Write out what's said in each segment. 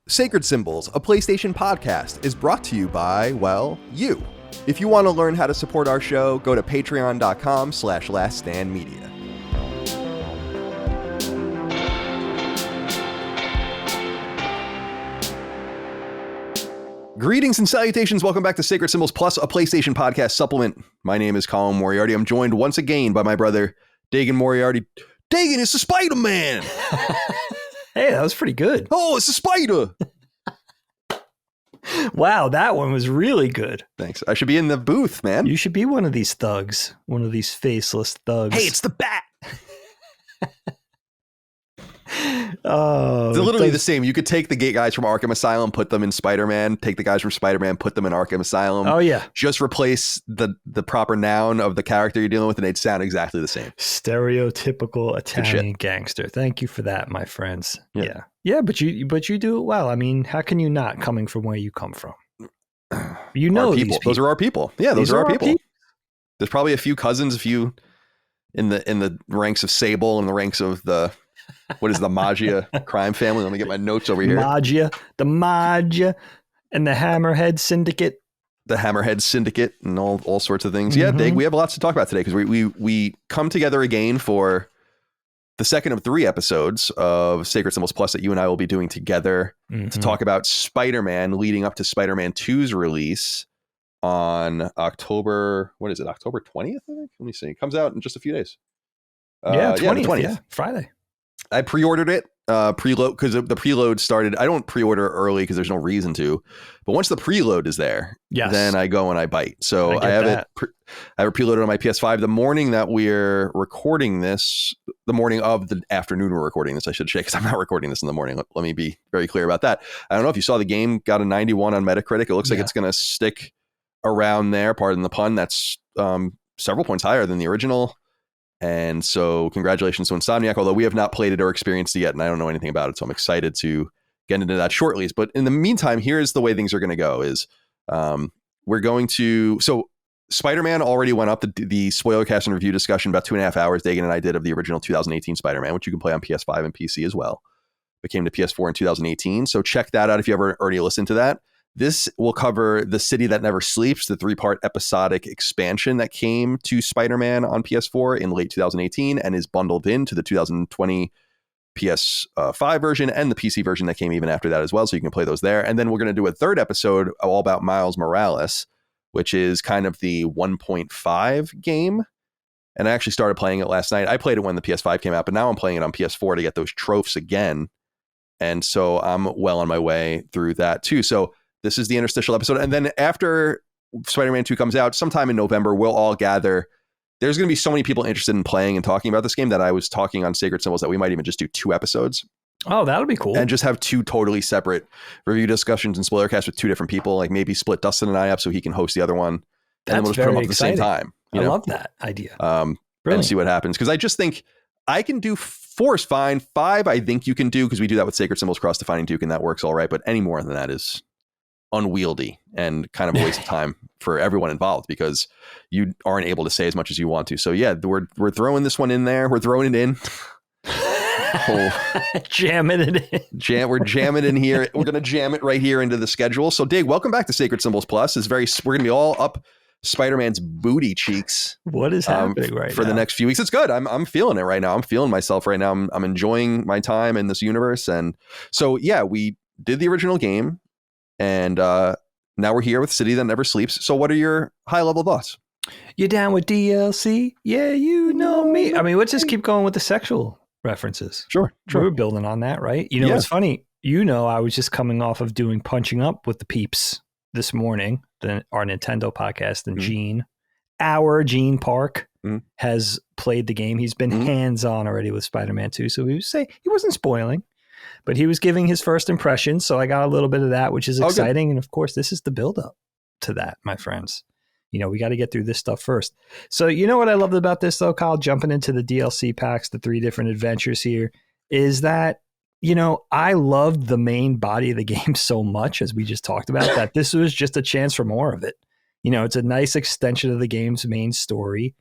Sacred Symbols, a PlayStation podcast, is brought to you by, well, you. If you want to learn how to support our show, go to patreon.com/laststandmedia. Greetings and salutations. Welcome back to Sacred Symbols Plus, a PlayStation podcast supplement. My name is Colin Moriarty. I'm joined once again by my brother, Dagan Moriarty. Dagan, it's the Spider-Man! Hey, that was pretty good. Oh, it's a spider! Wow, that one was really good. Thanks. I should be in the booth, man. You should be one of these thugs, one of these faceless thugs. Hey, it's the Bat! Oh, it's literally the same. You could take the guys from Arkham Asylum, put them in Spider-Man, take the guys from Spider-Man, put them in Arkham Asylum. Oh, yeah. Just replace the proper noun of the character you're dealing with, and they'd sound exactly the same. Stereotypical Italian gangster. Thank you for that, my friends. Yeah, but you do it well. I mean, how can you not, coming from where you come from? You know, our people. Those are our people. Yeah, those are our people. There's probably a few cousins, a few in the ranks of Sable and the ranks of the... What is the Maggia crime family? Let me get my notes over here. The Maggia, and the Hammerhead Syndicate. The Hammerhead Syndicate and all sorts of things. Yeah, Dig, we have lots to talk about today because we come together again for the second of 3 episodes of Sacred Symbols Plus that you and I will be doing together to talk about Spider-Man leading up to Spider-Man 2's release on October 20th, I think? Let me see. It comes out in just a few days. 20th. Yeah, Friday. I pre-ordered it, preload, because the preload started. I don't pre-order early because there's no reason to, but once the preload is there, then I go and I bite. So I have it preloaded on my PS5 the morning that we're recording this, the morning of the afternoon we're recording this, I should say, because I'm not recording this in the morning. Let me be very clear about that. I don't know if you saw the game got a 91 on Metacritic. It looks like it's going to stick around there. Pardon the pun. That's several points higher than the original. And so congratulations to Insomniac, although we have not played it or experienced it yet, and I don't know anything about it, so I'm excited to get into that shortly. But in the meantime, here's the way things are going to go is we're going to... So Spider-Man already went up, the spoiler cast and review discussion, about 2.5 hours Dagan and I did of the original 2018 Spider-Man, which you can play on PS5 and PC as well. It came to PS4 in 2018, so check that out if you ever already listened to that. This will cover The City That Never Sleeps, the 3-part episodic expansion that came to Spider-Man on PS4 in late 2018 and is bundled into the 2020 PS5 version and the PC version that came even after that as well. So you can play those there. And then we're going to do a 3rd episode all about Miles Morales, which is kind of the 1.5 game. And I actually started playing it last night. I played it when the PS5 came out, but now I'm playing it on PS4 to get those trophies again. And so I'm well on my way through that too. So this is the interstitial episode. And then after Spider-Man 2 comes out, sometime in November, we'll all gather. There's going to be so many people interested in playing and talking about this game that I was talking on Sacred Symbols that we might even just do 2 episodes. Oh, that'll be cool. And just have 2 totally separate review discussions and spoiler casts with 2 different people. Like maybe split Dustin and I up so he can host the other one. That's and then we'll just put them up at the same time. I love that idea. And see what happens. Because I just think I can do 4 is fine. 5, I think you can do because we do that with Sacred Symbols Cross Defining Duke and that works all right. But any more than that is unwieldy and kind of a waste of time for everyone involved because you aren't able to say as much as you want to. So yeah, we're throwing this one in there. We're throwing it in. Jamming it in. We're jamming in here. We're going to jam it right here into the schedule. So Dig, welcome back to Sacred Symbols Plus. We're going to be all up Spider-Man's booty cheeks. What is happening right now? For the next few weeks. It's good. I'm feeling it right now. I'm feeling myself right now. I'm enjoying my time in this universe. And so, yeah, we did the original game. And now we're here with City That Never Sleeps. So what are your high-level thoughts? You down with DLC? Yeah, you know me. I mean, let's just keep going with the sexual references. Sure. We're building on that, right? You know, It's funny. I was just coming off of doing Punching Up with the Peeps this morning, our Nintendo podcast, and Gene Park has played the game. He's been hands-on already with Spider-Man 2, so we would say he wasn't spoiling. But he was giving his first impressions, so I got a little bit of that, which is exciting. And of course, this is the build-up to that, my friends. You know, we got to get through this stuff first. So you know what I loved about this, though, Kyle, jumping into the DLC packs, the 3 different adventures here, is that, you know, I loved the main body of the game so much, as we just talked about, that this was just a chance for more of it. You know, it's a nice extension of the game's main story.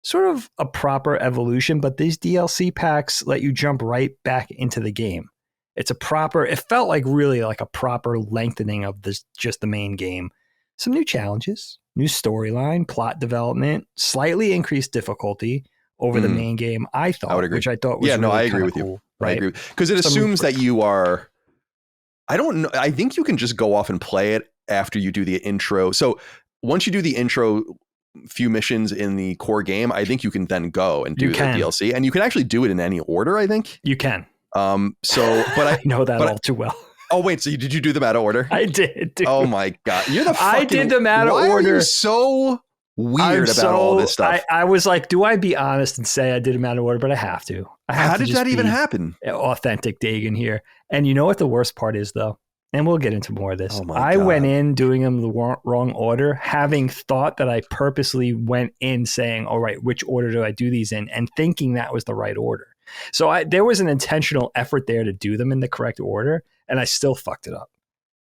Sort of a proper evolution, but these DLC packs let you jump right back into the game. It's it felt like really like a proper lengthening of just the main game. Some new challenges, new storyline, plot development, slightly increased difficulty over the main game, I thought, which I thought was I agree with cool, you. Right? I agree. Because it assumes that you are, I don't know, I think you can just go off and play it after you do the intro. So once you do the intro few missions in the core game, I think you can then go and do the DLC. And you can actually do it in any order, I think. You can. So, but I know that all too well. Oh, wait. So did you do them out of order? I did. Dude. Oh, my God. You're the fucking... I did them out of order. order. Are you so weird about all this stuff? I was like, do I be honest and say I did them out of order? But I have to. How did that even happen? Authentic Dagan here. And you know what the worst part is, though? And we'll get into more of this. Oh I went in doing them the wrong order, having thought that I purposely went in saying, all right, which order do I do these in? And thinking that was the right order. So there was an intentional effort there to do them in the correct order, and I still fucked it up.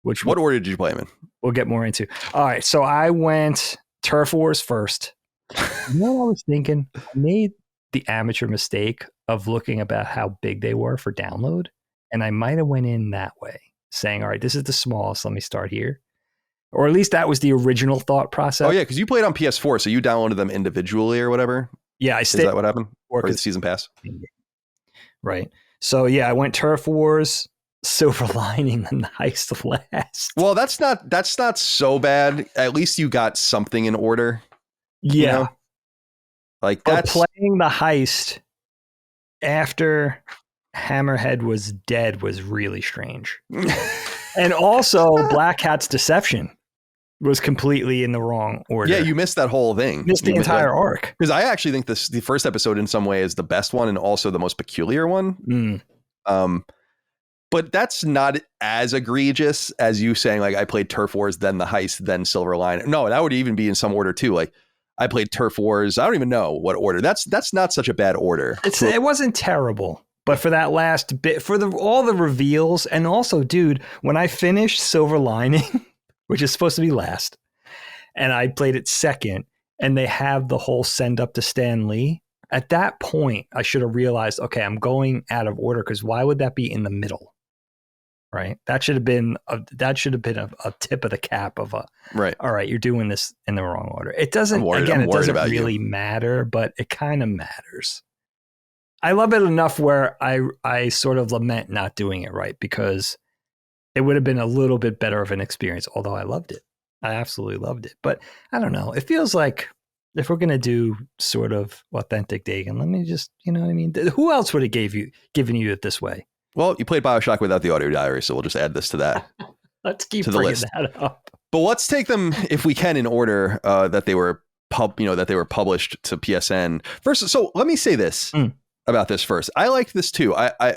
What order did you play them in? We'll get more into. All right, so I went Turf Wars first. You know what I was thinking? I made the amateur mistake of looking about how big they were for download, and I might have went in that way, saying, all right, this is the smallest, let me start here. Or at least that was the original thought process. Oh, yeah, because you played on PS4, so you downloaded them individually or whatever? Yeah, Is that what happened? Or the season pass? Right. So, yeah, I went Turf Wars, Silver Lining, and Heist last. Well, that's not so bad. At least you got something in order. Yeah. You know? Like that's playing the Heist after Hammerhead was dead was really strange. And also Black Hat's Deception was completely in the wrong order. Yeah, you missed that whole thing. Missed the entire arc. Because I actually think the first episode in some way is the best one and also the most peculiar one. But that's not as egregious as you saying, like, I played Turf Wars, then the Heist, then Silver Lining. No, that would even be in some order too. Like, I played Turf Wars. I don't even know what order. That's not such a bad order. It wasn't terrible. But for that last bit, for all the reveals, and also, dude, when I finished Silver Lining, which is supposed to be last, and I played it second, and they have the whole send up to Stan Lee, at that point, I should have realized, okay, I'm going out of order, because why would that be in the middle? Right? That should have been a tip of the cap of right. All right, you're doing this in the wrong order. It doesn't, it doesn't really matter, but it kind of matters. I love it enough where I sort of lament not doing it right, because it would have been a little bit better of an experience, although I loved it. I absolutely loved it. But I don't know. It feels like if we're going to do sort of authentic Dagan, let me just, you know what I mean? Who else would have given you it this way? Well, you played BioShock without the audio diary, so we'll just add this to that. Let's keep bringing that up. But let's take them, if we can, in order that they were published to PSN first. So let me say this about this first. I liked this too. I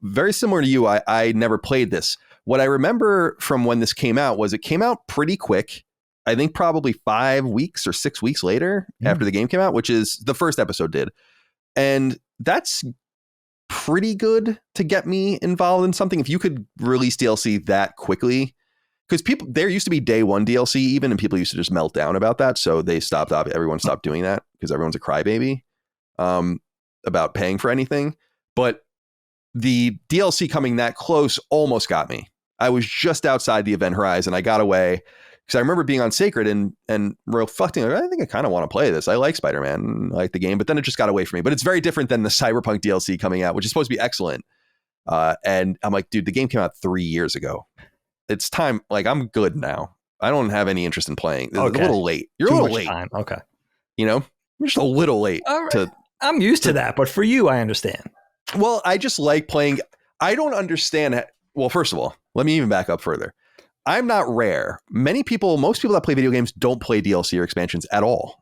very similar to you. I never played this. What I remember from when this came out was it came out pretty quick. I think probably 5 weeks or 6 weeks later after the game came out, which is the first episode did. And that's pretty good to get me involved in something. If you could release DLC that quickly, because there used to be day one DLC even, and people used to just melt down about that. So everyone stopped doing that because everyone's a crybaby about paying for anything. But the DLC coming that close almost got me. I was just outside the event horizon. I got away because I remember being on Sacred and reflecting, I think I kind of want to play this. I like Spider-Man, I like the game, but then it just got away from me. But it's very different than the Cyberpunk DLC coming out, which is supposed to be excellent. And I'm like, dude, the game came out 3 years ago. It's time. Like, I'm good now. I don't have any interest in playing. It's a little late. You're a little late. Time. Okay. You know, you're just a little late. Right. I'm used to that, but for you, I understand. Well, I just like playing. I don't understand. Well, first of all, let me even back up further. I'm not rare. Most people that play video games don't play DLC or expansions at all.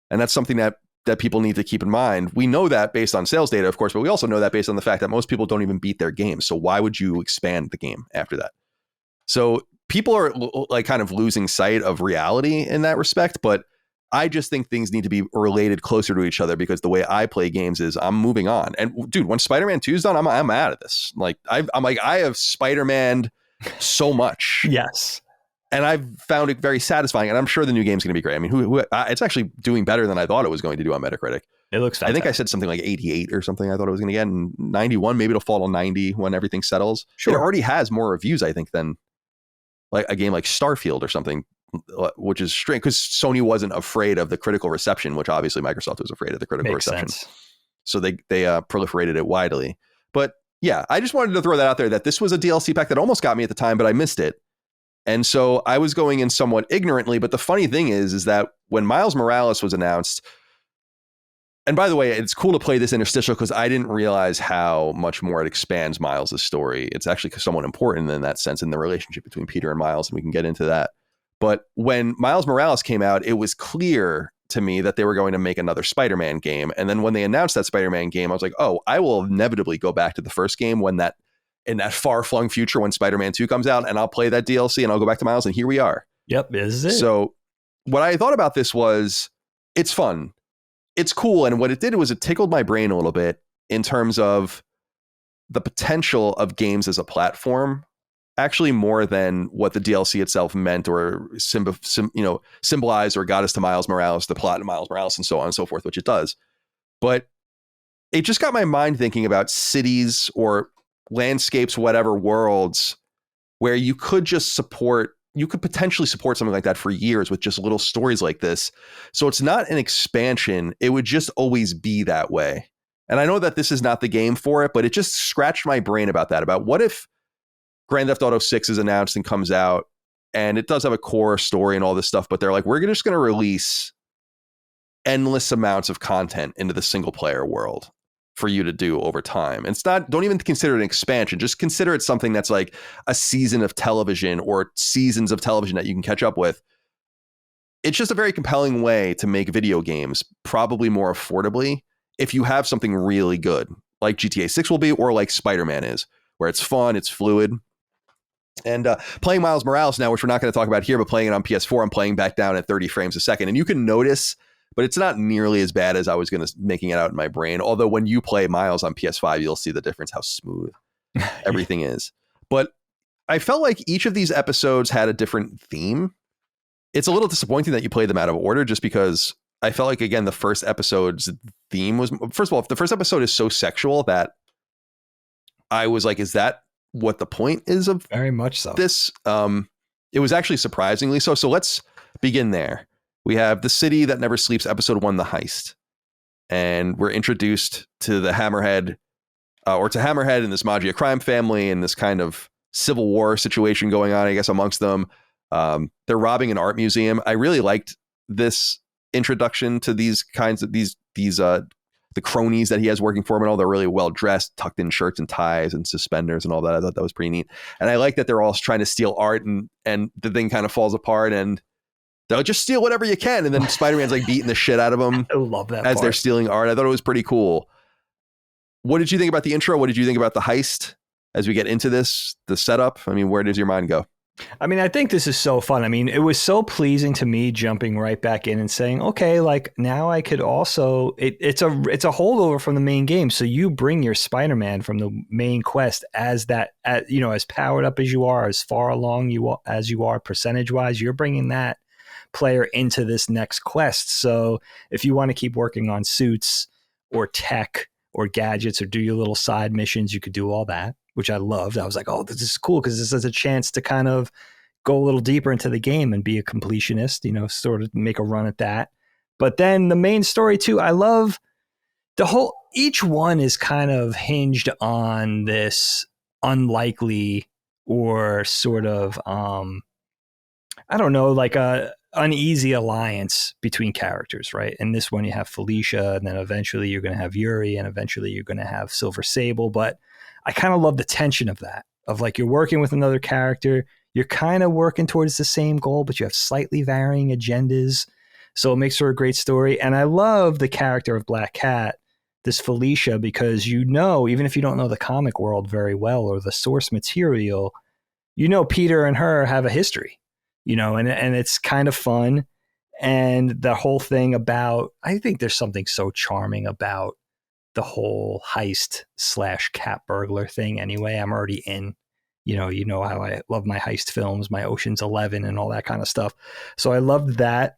And that's something that people need to keep in mind. We know that based on sales data, of course, but we also know that based on the fact that most people don't even beat their games. So why would you expand the game after that? So people are like kind of losing sight of reality in that respect. But I just think things need to be related closer to each other, because the way I play games is I'm moving on. And dude, when Spider-Man 2 is done, I'm out of this. Like I have Spider-Man so much. Yes. And I've found it very satisfying. And I'm sure the new game's going to be great. I mean, it's actually doing better than I thought it was going to do on Metacritic. It looks fantastic. I think I said something like 88 or something. I thought it was going to get, and 91. Maybe it'll fall to 90 when everything settles. Sure. It already has more reviews, I think, than like a game like Starfield or something, which is strange because Sony wasn't afraid of the critical reception, which obviously Microsoft was afraid of the critical reception. Sense. So they proliferated it widely. But yeah, I just wanted to throw that out there that this was a DLC pack that almost got me at the time, but I missed it. And so I was going in somewhat ignorantly. But the funny thing is that when Miles Morales was announced, and by the way, it's cool to play this interstitial because I didn't realize how much more it expands Miles' story. It's actually somewhat important in that sense in the relationship between Peter and Miles, and we can get into that. But when Miles Morales came out, it was clear to me that they were going to make another Spider-Man game. And then when they announced that Spider-Man game, I was like, oh, I will inevitably go back to the first game when that in that far-flung future when Spider-Man 2 comes out, and I'll play that DLC and I'll go back to Miles, and here we are. Yep, this is it. So what I thought about this was it's fun. It's cool. And what it did was it tickled my brain a little bit in terms of the potential of games as a platform, actually more than what the DLC itself meant or symbolized or got us to Miles Morales, the plot of Miles Morales, and so on and so forth, which it does. But it just got my mind thinking about cities or landscapes, whatever worlds, where you could potentially support something like that for years with just little stories like this. So it's not an expansion. It would just always be that way. And I know that this is not the game for it, but it just scratched my brain about that, about what if Grand Theft Auto 6 is announced and comes out, and it does have a core story and all this stuff, but they're like, we're just going to release endless amounts of content into the single player world for you to do over time. And don't even consider it an expansion. Just consider it something that's like a season of television or seasons of television that you can catch up with. It's just a very compelling way to make video games probably more affordably if you have something really good like GTA 6 will be, or like Spider-Man is, where it's fun, it's fluid. And playing Miles Morales now, which we're not going to talk about here, but playing it on PS4, I'm playing back down at 30 frames a second. And you can notice, but it's not nearly as bad as I was making it out in my brain. Although when you play Miles on PS5, you'll see the difference, how smooth everything is. But I felt like each of these episodes had a different theme. It's a little disappointing that you played them out of order, just because I felt like, again, the first episode's theme was, first of all, the first episode is so sexual that I was like, is that what the point is of very much so this? It was actually surprisingly so. So let's begin there. We have The City That Never Sleeps, episode 1, The Heist. And we're introduced to the Hammerhead, to Hammerhead and this Maggia crime family and this kind of civil war situation going on, I guess, amongst them. They're robbing an art museum. I really liked this introduction to these kinds of the cronies that he has working for him and all. They're really well dressed, tucked in shirts and ties and suspenders and all that. I thought that was pretty neat. And I like that they're all trying to steal art, and the thing kind of falls apart, and they'll just steal whatever you can. And then Spider-Man's like beating the shit out of them. I love that as part. They're stealing art. I thought it was pretty cool. What did you think about the intro? What did you think about the heist as we get into this, the setup? I mean, where does your mind go? I mean, I think this is so fun. I mean, it was so pleasing to me jumping right back in and saying, okay, like now I could also, it's a holdover from the main game. So you bring your Spider-Man from the main quest as powered up as you are, as far along as you are percentage wise, you're bringing that player into this next quest. So if you want to keep working on suits or tech or gadgets or do your little side missions, you could do all that, which I loved. I was like, oh, this is cool because this is a chance to kind of go a little deeper into the game and be a completionist, sort of make a run at that. But then the main story too, I love each one is kind of hinged on this unlikely or sort of, I don't know, like a uneasy alliance between characters, right? In this one you have Felicia, and then eventually you're going to have Yuri, and eventually you're going to have Silver Sable. But I kind of love the tension of that, of like you're working with another character, you're kind of working towards the same goal, but you have slightly varying agendas. So it makes for a great story. And I love the character of Black Cat, this Felicia, because even if you don't know the comic world very well or the source material, Peter and her have a history. And it's kind of fun. And the whole thing about, I think there's something so charming about the whole heist / cat burglar thing anyway. I'm already in, you know how I love my heist films, my Ocean's 11 and all that kind of stuff. So I loved that.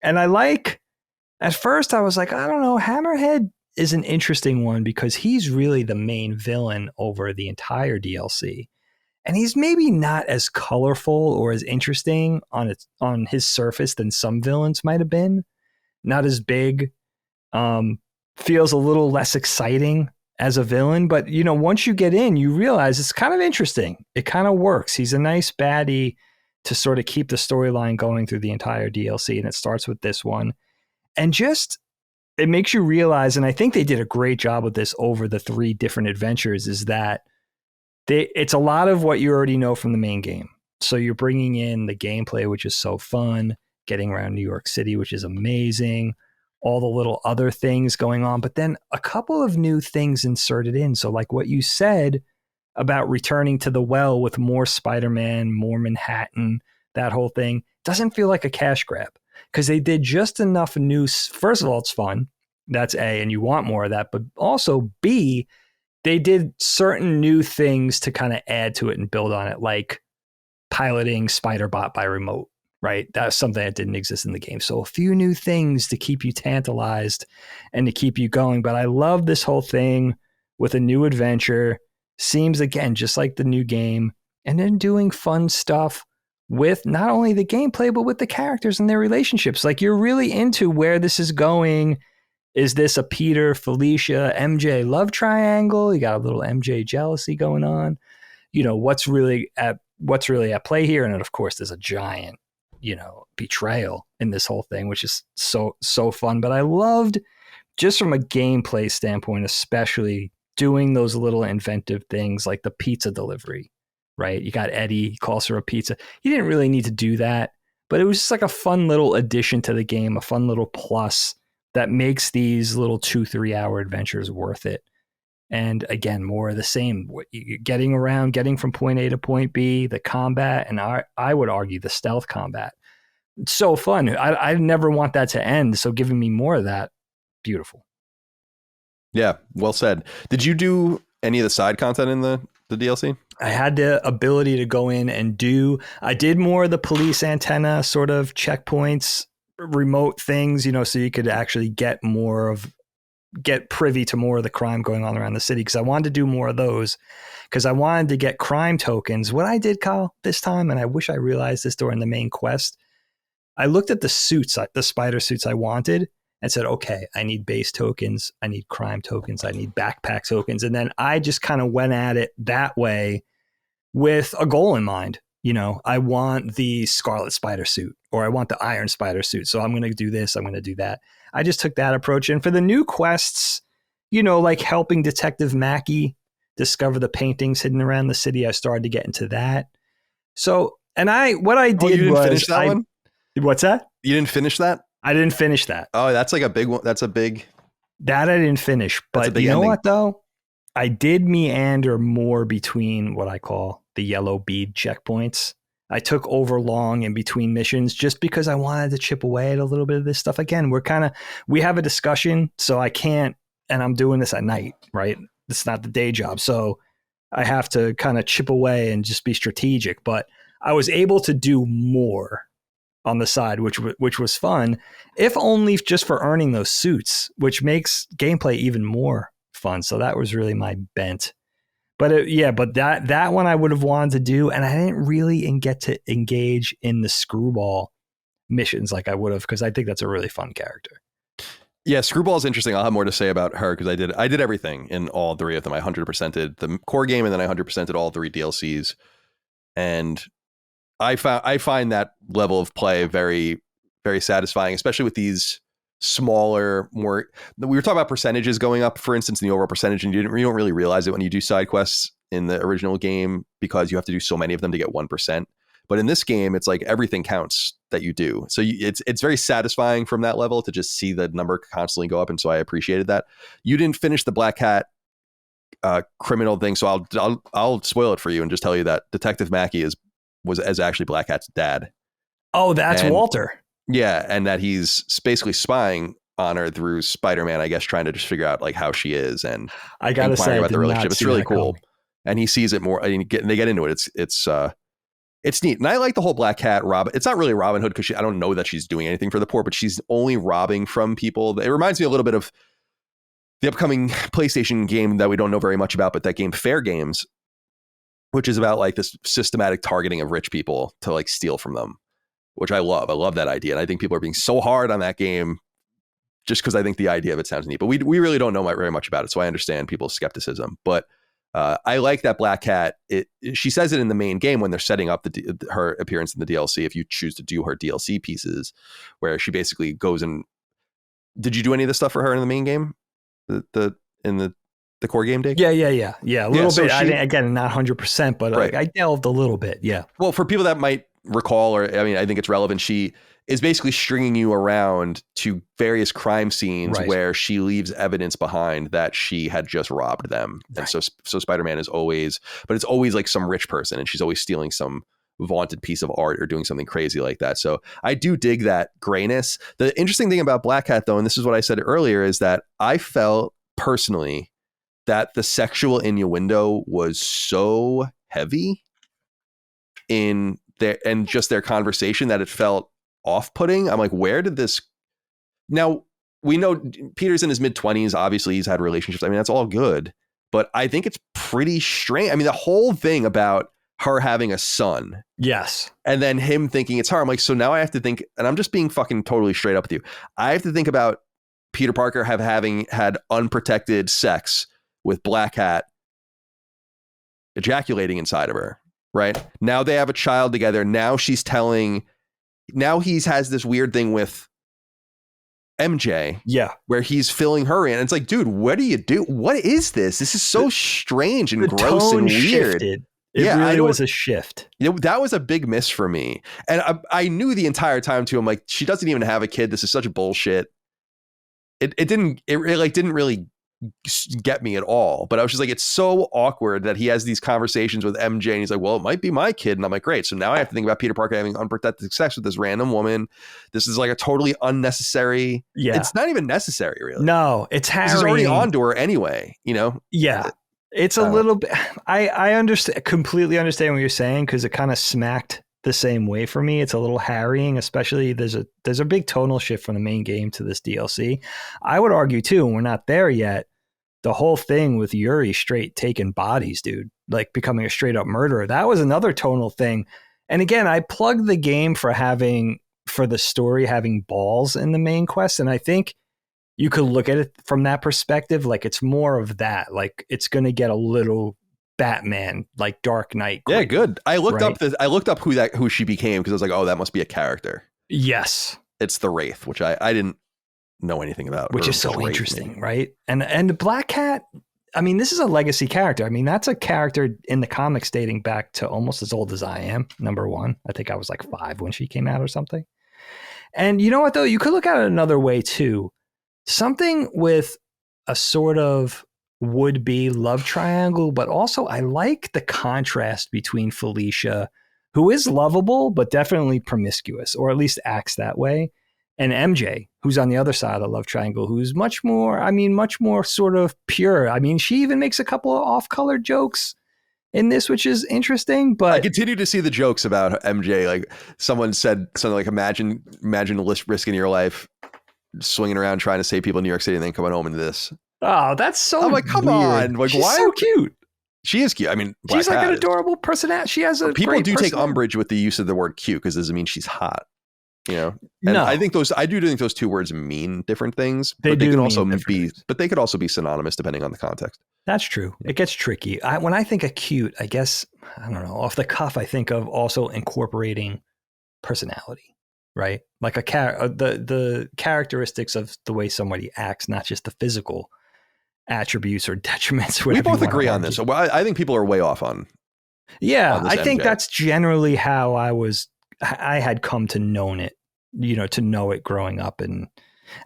And I At first, I was like, I don't know. Hammerhead is an interesting one because he's really the main villain over the entire DLC. And he's maybe not as colorful or as interesting on his surface than some villains might have been. Not as big. Feels a little less exciting as a villain. But, once you get in, you realize it's kind of interesting. It kind of works. He's a nice baddie to sort of keep the storyline going through the entire DLC. And it starts with this one. And just, it makes you realize, and I think they did a great job with this over the 3 different adventures, is that it's a lot of what you already know from the main game. So you're bringing in the gameplay, which is so fun, getting around New York City, which is amazing, all the little other things going on, but then a couple of new things inserted in. So like what you said about returning to the well with more Spider-Man, more Manhattan, that whole thing doesn't feel like a cash grab because they did just enough new. First of all, it's fun. That's A, and you want more of that. But also B, they did certain new things to kind of add to it and build on it, like piloting Spider-Bot by remote, right? That's something that didn't exist in the game. So a few new things to keep you tantalized and to keep you going. But I love this whole thing with a new adventure. Seems, again, just like the new game. And then doing fun stuff with not only the gameplay, but with the characters and their relationships. Like, you're really into where this is going. Is this a Peter, Felicia, MJ love triangle? You got a little MJ jealousy going on. What's really at play here? And then, of course, there's a giant, betrayal in this whole thing, which is so fun. But I loved, just from a gameplay standpoint, especially doing those little inventive things like the pizza delivery, right? You got Eddie, he calls for a pizza. You didn't really need to do that, but it was just like a fun little addition to the game, a fun little plus that makes these little 2-3 hour adventures worth it. And again, more of the same, getting around, getting from point A to point B, the combat, and I would argue the stealth combat. It's so fun. I never want that to end. So giving me more of that, beautiful. Yeah, well said. Did you do any of the side content in the DLC? I had the ability to go in and I did more of the police antenna sort of checkpoints, remote things, so you could actually get privy to more of the crime going on around the city, because I wanted to do more of those, because I wanted to get crime tokens. What I did, Kyle, this time, and I wish I realized this during the main quest, I looked at the suits, the spider suits I wanted, and said, okay, I need base tokens, I need crime tokens, I need backpack tokens. And then I just kind of went at it that way with a goal in mind. I want the Scarlet Spider suit, or I want the Iron Spider suit. So I'm going to do this, I'm going to do that. I just took that approach. And for the new quests, like helping Detective Mackey discover the paintings hidden around the city, I started to get into that. So, and what I did you didn't finish that one? What's that? You didn't finish that? I didn't finish that. Oh, that's like a big one. That I didn't finish. But you know ending. What, though? I did meander more between what I call the yellow bead checkpoints. I took over long in between missions just because I wanted to chip away at a little bit of this stuff. Again, we have a discussion, so I can't, and I'm doing this at night, right? It's not the day job. So I have to kind of chip away and just be strategic. But I was able to do more on the side, which was fun, if only just for earning those suits, which makes gameplay even more fun. So that was really my bent. But but that one I would have wanted to do, and I didn't really get to engage in the Screwball missions like I would have, because I think that's a really fun character. Yeah, Screwball is interesting. I'll have more to say about her, because I did everything in all 3 of them. I 100%ed the core game, and then I 100%ed all 3 DLCs, and I find that level of play very, very satisfying, especially with these smaller, more. We were talking about percentages going up, for instance, in the overall percentage, and you don't really realize it when you do side quests in the original game, because you have to do so many of them to get 1%. But in this game, it's like everything counts that you do. So it's very satisfying from that level to just see the number constantly go up, and so I appreciated that. You didn't finish the Black Hat criminal thing, so I'll spoil it for you and just tell you that Detective Mackey was actually Black Hat's dad. Oh, that's Walter. Yeah, and that he's basically spying on her through Spider-Man, I guess, trying to just figure out like how she is, and I gotta say about the relationship. It's really cool, coming. and he sees it more. I mean, they get into it. It's it's neat. And I like the whole Black Cat Robin. It's not really Robin Hood because I don't know that she's doing anything for the poor, but she's only robbing from people. It reminds me a little bit of the upcoming PlayStation game that we don't know very much about, but that game Fair Games, which is about like this systematic targeting of rich people to like steal from them, which I love. I love that idea. And I think people are being so hard on that game just because I think the idea of it sounds neat. But we really don't know very much about it. So I understand people's skepticism. But I like that Black Cat. She says it in the main game when they're setting up her appearance in the DLC. If you choose to do her DLC pieces, where she basically goes and did you do any of the stuff for her in the main game? In the core game, Dig? Yeah. A little bit. Again, not 100%, but right. I delved a little bit. Yeah. Well, for people that might recall, or I mean, I think it's relevant. She is basically stringing you around to various crime scenes where she leaves evidence behind that she had just robbed them. Right. And so Spider-Man is always, but it's always like some rich person, and she's always stealing some vaunted piece of art or doing something crazy like that. So I do dig that grayness. The interesting thing about Black Cat, though, and this is what I said earlier, is that I felt personally that the sexual innuendo was so heavy in their and just their conversation that it felt off-putting. I'm like, where did this? Now we know Peter's in his mid-20s. Obviously, he's had relationships. I mean, that's all good, but I think it's pretty strange. I mean, the whole thing about her having a son, yes, and then him thinking it's her. I'm like, so now I have to think, and I'm just being fucking totally straight up with you. I have to think about Peter Parker having had unprotected sex with Black Cat ejaculating inside of her. Right now they have a child together. Now she's telling. Now has this weird thing with MJ, where he's filling her in. It's like, dude, what do you do? What is this? This is so strange and gross and weird. Shifted. It really was a shift. That was a big miss for me. And I knew the entire time too. I'm like, she doesn't even have a kid. This is such bullshit. It didn't really get me at all. But I was just like, it's so awkward that he has these conversations with MJ and he's like, well, it might be my kid. And I'm like, great. So now I have to think about Peter Parker having unprotected sex with this random woman. This is like a totally unnecessary. Yeah. It's not even necessary, really. No, it's harrowing. He's already on to her anyway, you know? Yeah. It's a little bit, I completely understand what you're saying, because it kind of smacked the same way for me. It's a little harrying, especially there's a big tonal shift from the main game to this DLC. I would argue too, and we're not there yet, the whole thing with Yuri straight taking bodies, dude, like becoming a straight up murderer. That was another tonal thing. And again, I plugged the game for the story having balls in the main quest. And I think you could look at it from that perspective. Like it's more of that, like it's going to get a little Batman, like Dark Knight. Yeah, good. I looked up who she became, because I was like, oh, that must be a character. Yes. It's the Wraith, which I didn't know anything about, which is so interesting, right? And Black Cat, I mean, this is a legacy character. I mean, that's a character in the comics dating back to almost as old as I am. Number one, I think I was like 5 when she came out or something. And you know what, though? You could look at it another way too. Something with a sort of would-be love triangle, but also I like the contrast between Felicia, who is lovable, but definitely promiscuous, or at least acts that way, and MJ, who's on the other side of the love triangle, who's much more sort of pure. I mean, she even makes a couple of off-color jokes in this, which is interesting. But I continue to see the jokes about MJ. Like someone said something like, imagine risking your life swinging around trying to save people in New York City and then coming home into this. Oh, that's so I'm like, come weird. on. Like, she's why? So cute. She is cute. I mean, she's like an adorable personality. She has a people do take umbrage with the use of the word cute, because doesn't mean she's hot. You know, and no. I think I do think those two words mean different things. They could also be synonymous depending on the context. That's true. It gets tricky. When I think of cute, I guess, I don't know, off the cuff, I think of also incorporating personality, right? Like the characteristics of the way somebody acts, not just the physical attributes or detriments. We both agree on this. So I think people are way off on. Yeah, I think that's generally how I had come to know it growing up. And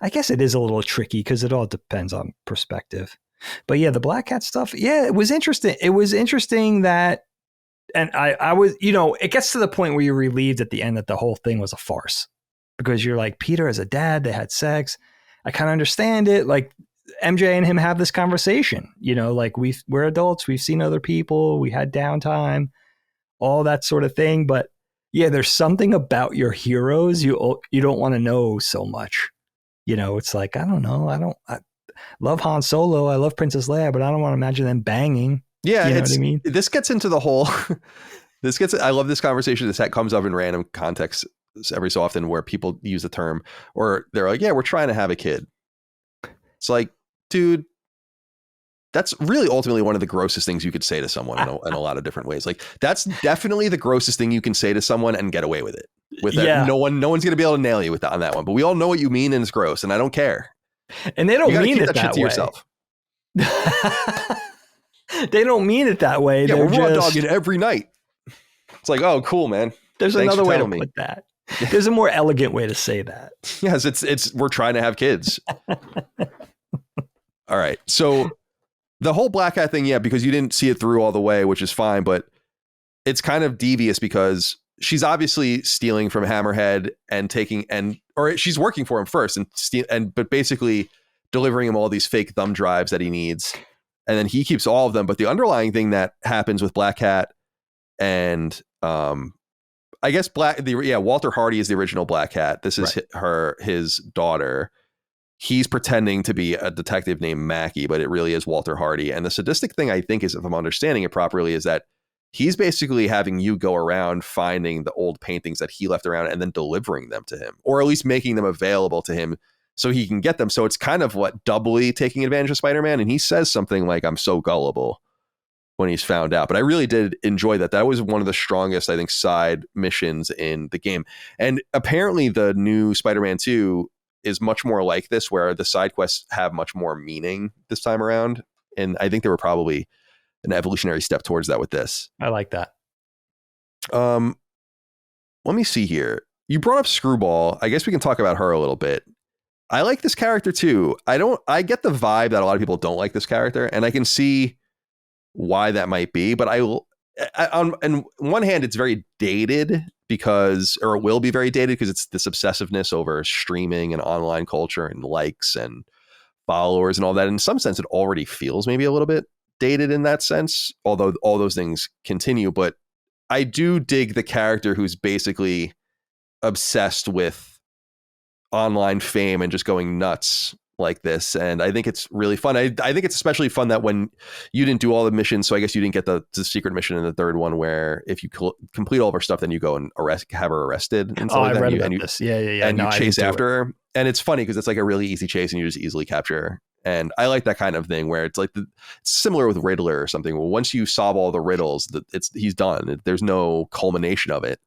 I guess it is a little tricky because it all depends on perspective. But yeah, the Black Cat stuff, yeah, it was interesting. It was interesting that, and I was, it gets to the point where you're relieved at the end that the whole thing was a farce, because you're like, Peter as a dad, they had sex. I kind of understand it. Like MJ and him have this conversation, like we're adults, we've seen other people, we had downtime. all that sort of thing. But yeah, there's something about your heroes you don't want to know so much. It's like, I don't know. I love Han Solo. I love Princess Leia, but I don't want to imagine them banging. Yeah. You know what I mean? This gets into the whole, I love this conversation. This comes up in random contexts every so often where people use the term, or they're like, yeah, we're trying to have a kid. It's like, dude, that's really ultimately one of the grossest things you could say to someone in a lot of different ways. Like, that's definitely the grossest thing you can say to someone and get away with it. No one's going to be able to nail you on that one. But we all know what you mean, and it's gross, and I don't care. And they don't mean it that shit to way. Yourself. They don't mean it that way. Yeah, we're raw dogging every night. It's like, oh, cool, man. There's another way to put that. There's a more elegant way to say that. Yes, it's we're trying to have kids. All right, so. The whole Black Hat thing, yeah, because you didn't see it through all the way, which is fine, but it's kind of devious because she's obviously stealing from Hammerhead and she's working for him first but basically delivering him all these fake thumb drives that he needs, and then he keeps all of them. But the underlying thing that happens with Black Hat and I guess Walter Hardy is the original Black Hat. This is his daughter. He's pretending to be a detective named Mackie, but it really is Walter Hardy. And the sadistic thing, I think, is, if I'm understanding it properly, is that he's basically having you go around finding the old paintings that he left around and then delivering them to him, or at least making them available to him so he can get them. So it's kind of doubly taking advantage of Spider-Man. And he says something like, I'm so gullible when he's found out. But I really did enjoy that. That was one of the strongest, I think, side missions in the game. And apparently the new Spider-Man 2 is much more like this, where the side quests have much more meaning this time around. And I think they were probably an evolutionary step towards that with this. I like that. Let me see here. You brought up Screwball. I guess we can talk about her a little bit. I like this character too. I get the vibe that a lot of people don't like this character, and I can see why that might be, but on one hand, it's very dated or it will be very dated because it's this obsessiveness over streaming and online culture and likes and followers and all that. In some sense, it already feels maybe a little bit dated in that sense, although all those things continue. But I do dig the character who's basically obsessed with online fame and just going nuts like this. And I think it's really fun. I think it's especially fun that when you didn't do all the missions, so I guess you didn't get the secret mission in the third one, where if you complete all of her stuff, then you go and have her arrested. And I read about this. Yeah. And you chase after her. And it's funny because it's like a really easy chase and you just easily capture her. And I like that kind of thing where it's like it's similar with Riddler or something. Well, once you solve all the riddles, he's done. There's no culmination of it.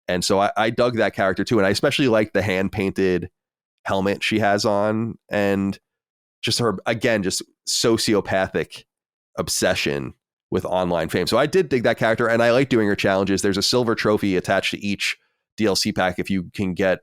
And so I dug that character too. And I especially like the hand painted helmet she has on, and just her, again, just sociopathic obsession with online fame. So I did dig that character, and I like doing her challenges. There's a silver trophy attached to each DLC pack if you can get,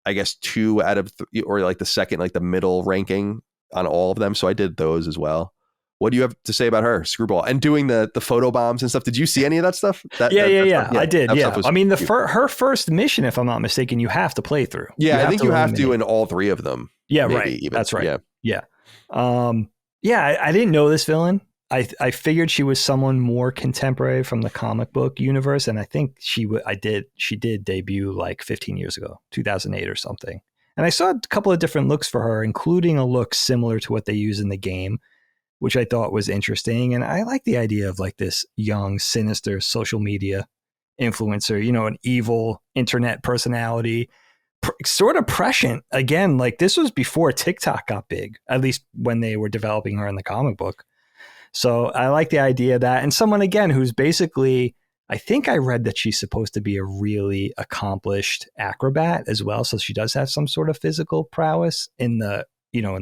I guess, 2 out of or like the second, like the middle ranking on all of them. So I did those as well. What do you have to say about her, Screwball, and doing the photo bombs and stuff? Did you see any of that stuff? Yeah. I did. Yeah. I mean, her first mission, if I'm not mistaken, you have to play through. Yeah, I think you have to in all 3 of them. Yeah, maybe, right. Even. That's right. Yeah. I didn't know this villain. I figured she was someone more contemporary from the comic book universe, and I think she did debut like 15 years ago, 2008 or something. And I saw a couple of different looks for her, including a look similar to what they use in the game, which I thought was interesting. And I like the idea of like this young, sinister social media influencer, an evil internet personality, sort of prescient. Again, like this was before TikTok got big, at least when they were developing her in the comic book. So I like the idea of that. And someone, again, who's basically, I think I read that she's supposed to be a really accomplished acrobat as well. So she does have some sort of physical prowess in the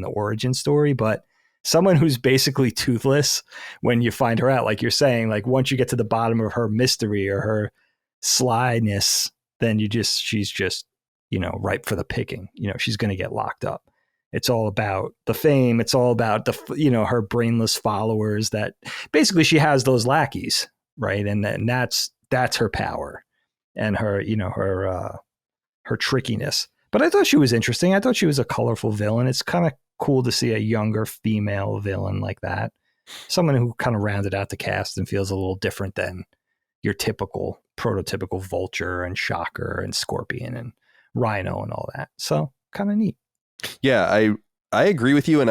origin story, but someone who's basically toothless when you find her out, like you're saying, like once you get to the bottom of her mystery or her slyness, then she's just, ripe for the picking. She's going to get locked up. It's all about the fame. It's all about her brainless followers that basically she has those lackeys, right? And that's her power and her, her trickiness. But I thought she was interesting. I thought she was a colorful villain. It's kind of cool to see a younger female villain like that. Someone who kind of rounded out the cast and feels a little different than, your typical prototypical Vulture and Shocker and Scorpion and Rhino and all that. So kind of neat. Yeah, I agree with you, and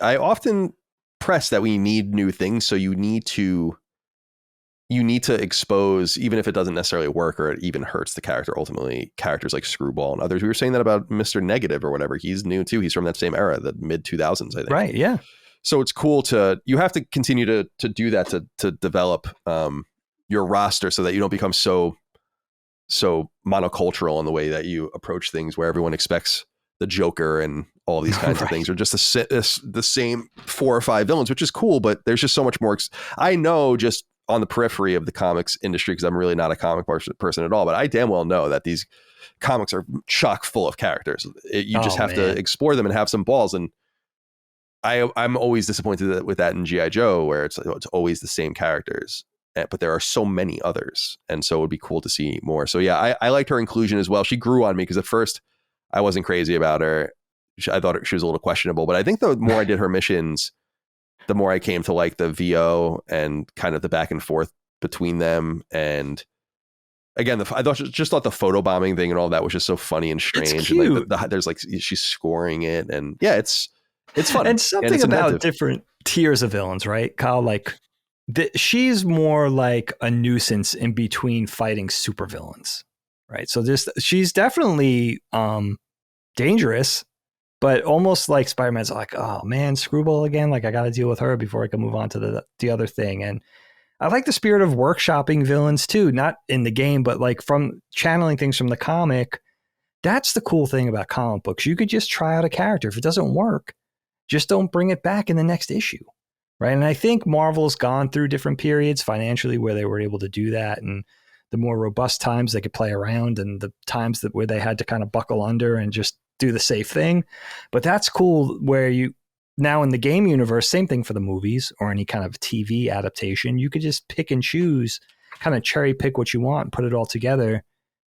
I often press that we need new things. So you need to expose, even if it doesn't necessarily work or it even hurts the character, ultimately, characters like Screwball and others. We were saying that about Mr. Negative or whatever. He's new too. He's from that same era, the mid 2000s, I think. Right. Yeah. So it's cool you have to continue to do that to develop your roster so that you don't become so monocultural in the way that you approach things, where everyone expects the Joker and all these kinds of things, or just the same 4 or 5 villains, which is cool, but there's just so much more. I know just on the periphery of the comics industry, because I'm really not a comic person at all, but I damn well know that these comics are chock full of characters. You just have to explore them and have some balls. And I'm always disappointed with that in G.I. Joe, where it's always the same characters, but there are so many others. And so it would be cool to see more. So yeah, I liked her inclusion as well. She grew on me, because at first I wasn't crazy about her. I thought she was a little questionable, but I think the more I did her missions, the more I came to like the VO and kind of the back and forth between them. And again, I thought the photobombing thing and all that was just so funny and strange. It's cute. And there's like, she's scoring it, and yeah, it's fun. And something about different tiers of villains, right, Kyle? Like she's more like a nuisance in between fighting supervillains, right? So she's definitely dangerous, but almost like Spider-Man's like, oh man, Screwball again. Like I got to deal with her before I can move on to the other thing. And I like the spirit of workshopping villains too, not in the game, but like from channeling things from the comic. That's the cool thing about comic books. You could just try out a character. If it doesn't work, just don't bring it back in the next issue. Right. And I think Marvel's gone through different periods financially where they were able to do that. And the more robust times they could play around, and the times where they had to kind of buckle under and just do the safe thing. But that's cool where you now in the game universe, same thing for the movies or any kind of TV adaptation. You could just pick and choose, kind of cherry pick what you want and put it all together.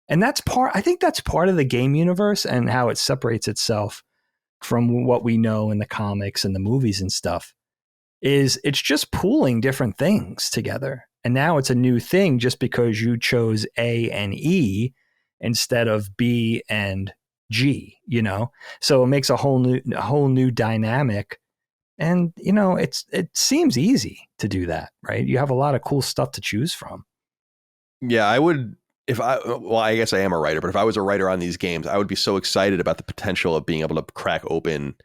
And I think that's part of the game universe and how it separates itself from what we know in the comics and the movies and stuff. Is it's just pooling different things together. And now it's a new thing just because you chose A and E instead of B and G, so it makes a whole new dynamic. And, it seems easy to do that, right? You have a lot of cool stuff to choose from. Yeah, I would, I guess I am a writer, but if I was a writer on these games, I would be so excited about the potential of being able to crack open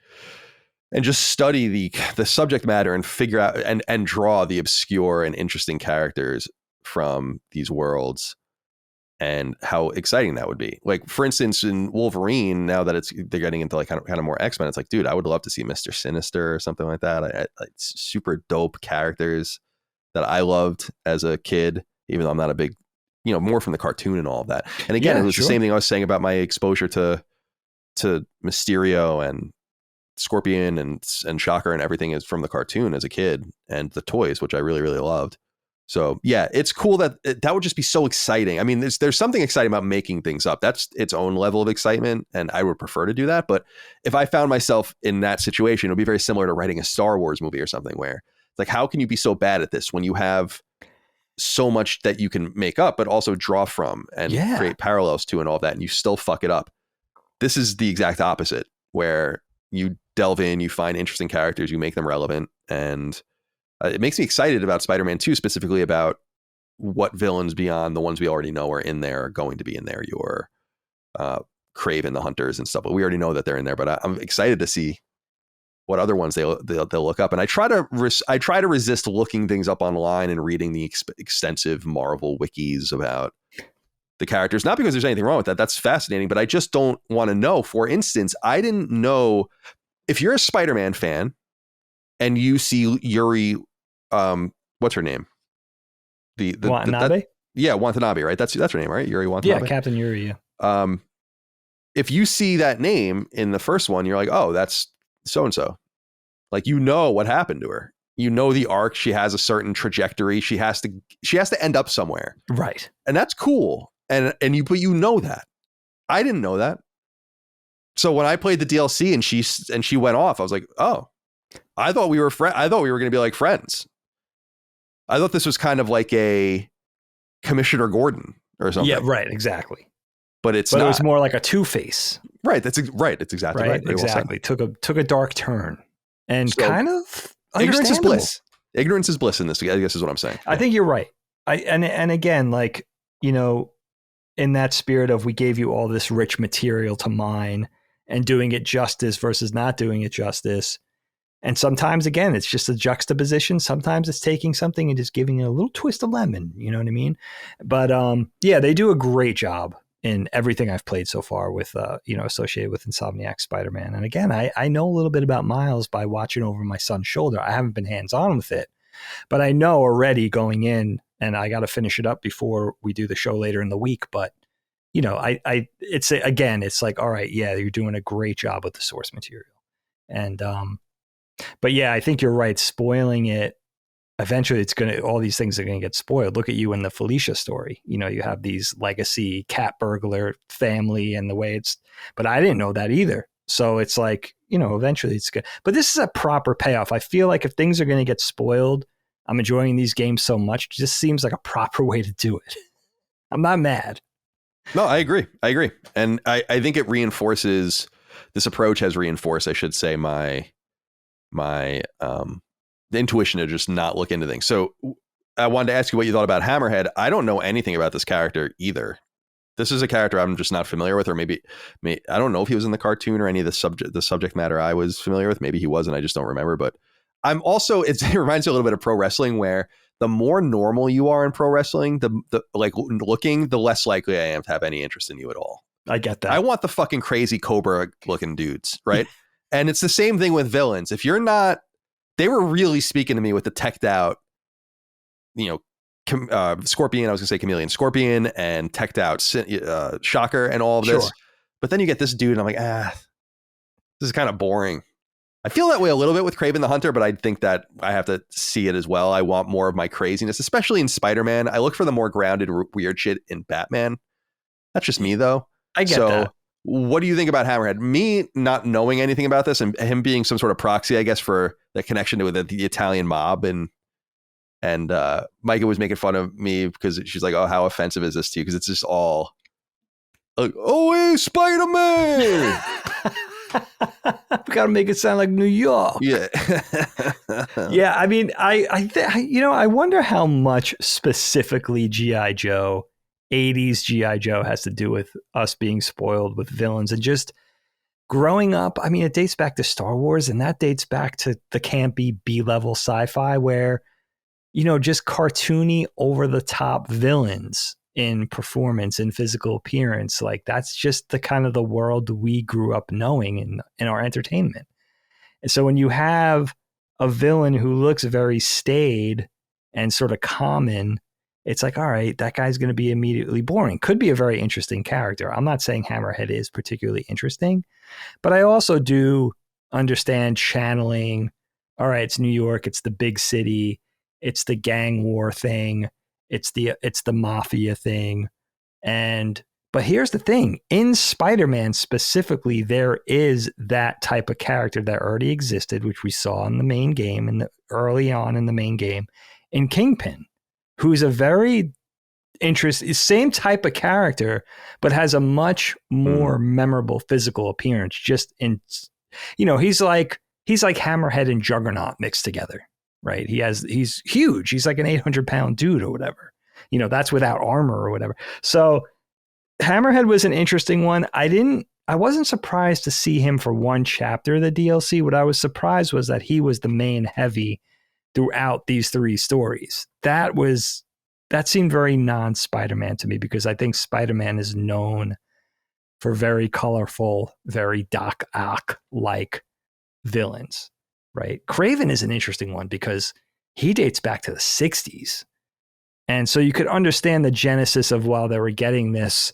and just study the subject matter and figure out and draw the obscure and interesting characters from these worlds, and how exciting that would be. Like, for instance, in Wolverine, now that they're getting into like kind of more X-Men, it's like, dude, I would love to see Mr. Sinister or something like that. Like super dope characters that I loved as a kid, even though I'm not a big, more from the cartoon and all of that. And again, it was the same thing I was saying about my exposure to Mysterio and Scorpion and Shocker and everything is from the cartoon as a kid, and the toys, which I really, really loved. So yeah, it's cool that would just be so exciting. I mean, there's something exciting about making things up. That's its own level of excitement, and I would prefer to do that. But if I found myself in that situation, it would be very similar to writing a Star Wars movie or something, where it's like, how can you be so bad at this when you have so much that you can make up, but also draw from and create parallels to and all that, and you still fuck it up? This is the exact opposite, where you delve in, you find interesting characters, you make them relevant, and it makes me excited about Spider-Man 2, specifically about what villains beyond the ones we already know are in there are going to be in there. Your Kraven, the Hunters and stuff, but we already know that they're in there. But I'm excited to see what other ones they'll look up. And I try to resist looking things up online and reading the extensive Marvel wikis about the characters, not because there's anything wrong with that. That's fascinating, but I just don't want to know. For instance, I didn't know, if you're a Spider-Man fan and you see Yuri, what's her name? The Watanabe? Watanabe, right? That's her name, right? Yuri Watanabe. Yeah, Captain Yuri. Yeah. If you see that name in the first one, you're like, oh, that's so-and-so. Like, what happened to her. The arc. She has a certain trajectory. She has to end up somewhere. Right. And that's cool. But you know that. I didn't know that. So when I played the DLC and she went off, I was like, oh, I thought we were I thought we were going to be like friends. I thought this was kind of like a Commissioner Gordon or something. Yeah, right, exactly. But it was more like a Two-Face. Right, that's right. It's exactly right. Exactly. Well took a dark turn, and so, kind of ignorance is bliss. Ignorance is bliss in this, I guess, is what I'm saying. I think you're right. And again, like, you know, in that spirit of we gave you all this rich material to mine and doing it justice versus not doing it justice. And sometimes, again, it's just a juxtaposition. Sometimes it's taking something and just giving it a little twist of lemon. You know what I mean? But yeah, they do a great job in everything I've played so far with, associated with Insomniac Spider-Man. And again, I know a little bit about Miles by watching over my son's shoulder. I haven't been hands-on with it, but I know already going in, and I got to finish it up before we do the show later in the week. But, you know, it's like, all right, yeah, you're doing a great job with the source material. And, but yeah, I think you're right. Spoiling it, eventually all these things are going to get spoiled. Look at you in the Felicia story. You know, you have these legacy cat burglar family and the way but I didn't know that either. So it's like, you know, eventually it's good. But this is a proper payoff. I feel like if things are going to get spoiled, I'm enjoying these games so much. It just seems like a proper way to do it. I'm not mad. No, I agree. And I think it reinforces, this approach has reinforced, I should say, my the intuition to just not look into things. So I wanted to ask you what you thought about Hammerhead. I don't know anything about this character either. This is a character I'm just not familiar with, or maybe I don't know if he was in the cartoon or any of the subject matter I was familiar with. Maybe he wasn't. I just don't remember. But I'm also, it reminds me a little bit of pro wrestling, where the more normal you are in pro wrestling, the like looking, the less likely I am to have any interest in you at all. I get that. I want the fucking crazy Cobra looking dudes, right? And it's the same thing with villains. If you're not, they were really speaking to me with the teched out, you know, Scorpion. I was gonna say Chameleon, Scorpion, and teched out Shocker, and all of this. Sure. But then you get this dude, and I'm like, this is kind of boring. I feel that way a little bit with Kraven the Hunter, but I think that I have to see it as well. I want more of my craziness, especially in Spider-Man. I look for the more grounded, weird shit in Batman. That's just me, though. I get that. What do you think about Hammerhead? Me not knowing anything about this, and him being some sort of proxy, I guess, for the connection to the Italian mob, and Micah was making fun of me because she's like, "Oh, how offensive is this to you?" Because it's just all like, "Oh, hey, Spider-Man." We gotta make it sound like New York. Yeah. Yeah. I mean, I wonder how much specifically G.I. Joe, 80s G.I. Joe, has to do with us being spoiled with villains and just growing up. I mean, it dates back to Star Wars, and that dates back to the campy B-level sci-fi where, you know, just cartoony, over the top villains in performance and physical appearance. Like, that's just the kind of the world we grew up knowing in our entertainment. And so when you have a villain who looks very staid and sort of common, it's like, all right, that guy's going to be immediately boring. Could be a very interesting character. I'm not saying Hammerhead is particularly interesting, but I also do understand channeling. All right, it's New York. It's the big city. It's the gang war thing. It's the mafia thing. But here's the thing. In Spider-Man specifically, there is that type of character that already existed, which we saw in the main game and early on in the main game, in Kingpin, who's a very interesting, same type of character, but has a much more memorable physical appearance. Just in, you know, he's like Hammerhead and Juggernaut mixed together. Right. He's huge. He's like an 800-pound dude or whatever, you know, that's without armor or whatever. So Hammerhead was an interesting one. I wasn't surprised to see him for one chapter of the DLC. What I was surprised was that he was the main heavy throughout these three stories. That seemed very non-Spider-Man to me, because I think Spider-Man is known for very colorful, very Doc Ock-like villains. Right. Kraven is an interesting one because he dates back to the 60s. And so you could understand the genesis of, while they were getting this,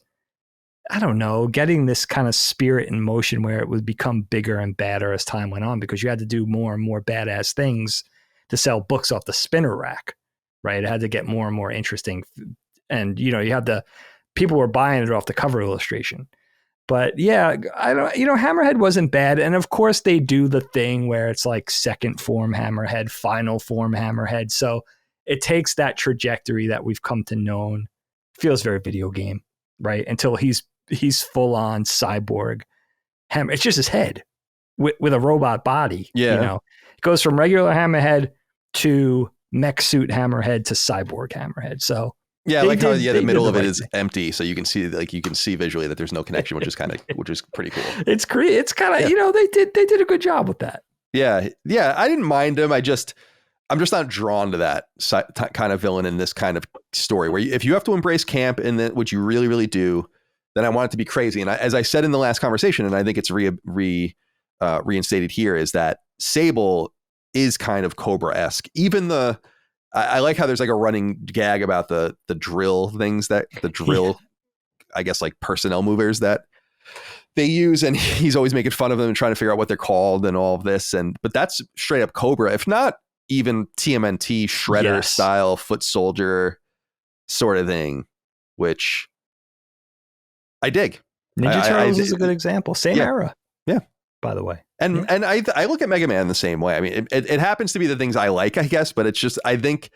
I don't know, getting this kind of spirit in motion where it would become bigger and badder as time went on, because you had to do more and more badass things to sell books off the spinner rack. Right. It had to get more and more interesting. And, you know, people were buying it off the cover illustration. But yeah, Hammerhead wasn't bad. And of course they do the thing where it's like second form Hammerhead, final form Hammerhead. So it takes that trajectory that we've come to know feels very video game, right? Until he's full on cyborg hammer. It's just his head with a robot body. Yeah. You know, it goes from regular Hammerhead to mech suit Hammerhead to cyborg Hammerhead. So yeah, like how the middle of it is empty, so you can see visually that there's no connection, which is pretty cool. It's kind of, you know, they did a good job with that. Yeah, I didn't mind him. I'm just not drawn to that kind of villain in this kind of story where if you have to embrace camp and then what you really, really do, then I want it to be crazy. And as I said in the last conversation, and I think it's reinstated here, is that Sable is kind of Cobra-esque. Even I like how there's like a running gag about the drill things that the drill, I guess, like personnel movers that they use, and he's always making fun of them and trying to figure out what they're called and all of this. But that's straight up Cobra, if not even TMNT Shredder style foot soldier sort of thing, which I dig. Ninja Turtles is a good example. Same era. Yeah. By the way. And I look at Mega Man the same way. I mean, it happens to be the things I like, I guess, but it's just, I think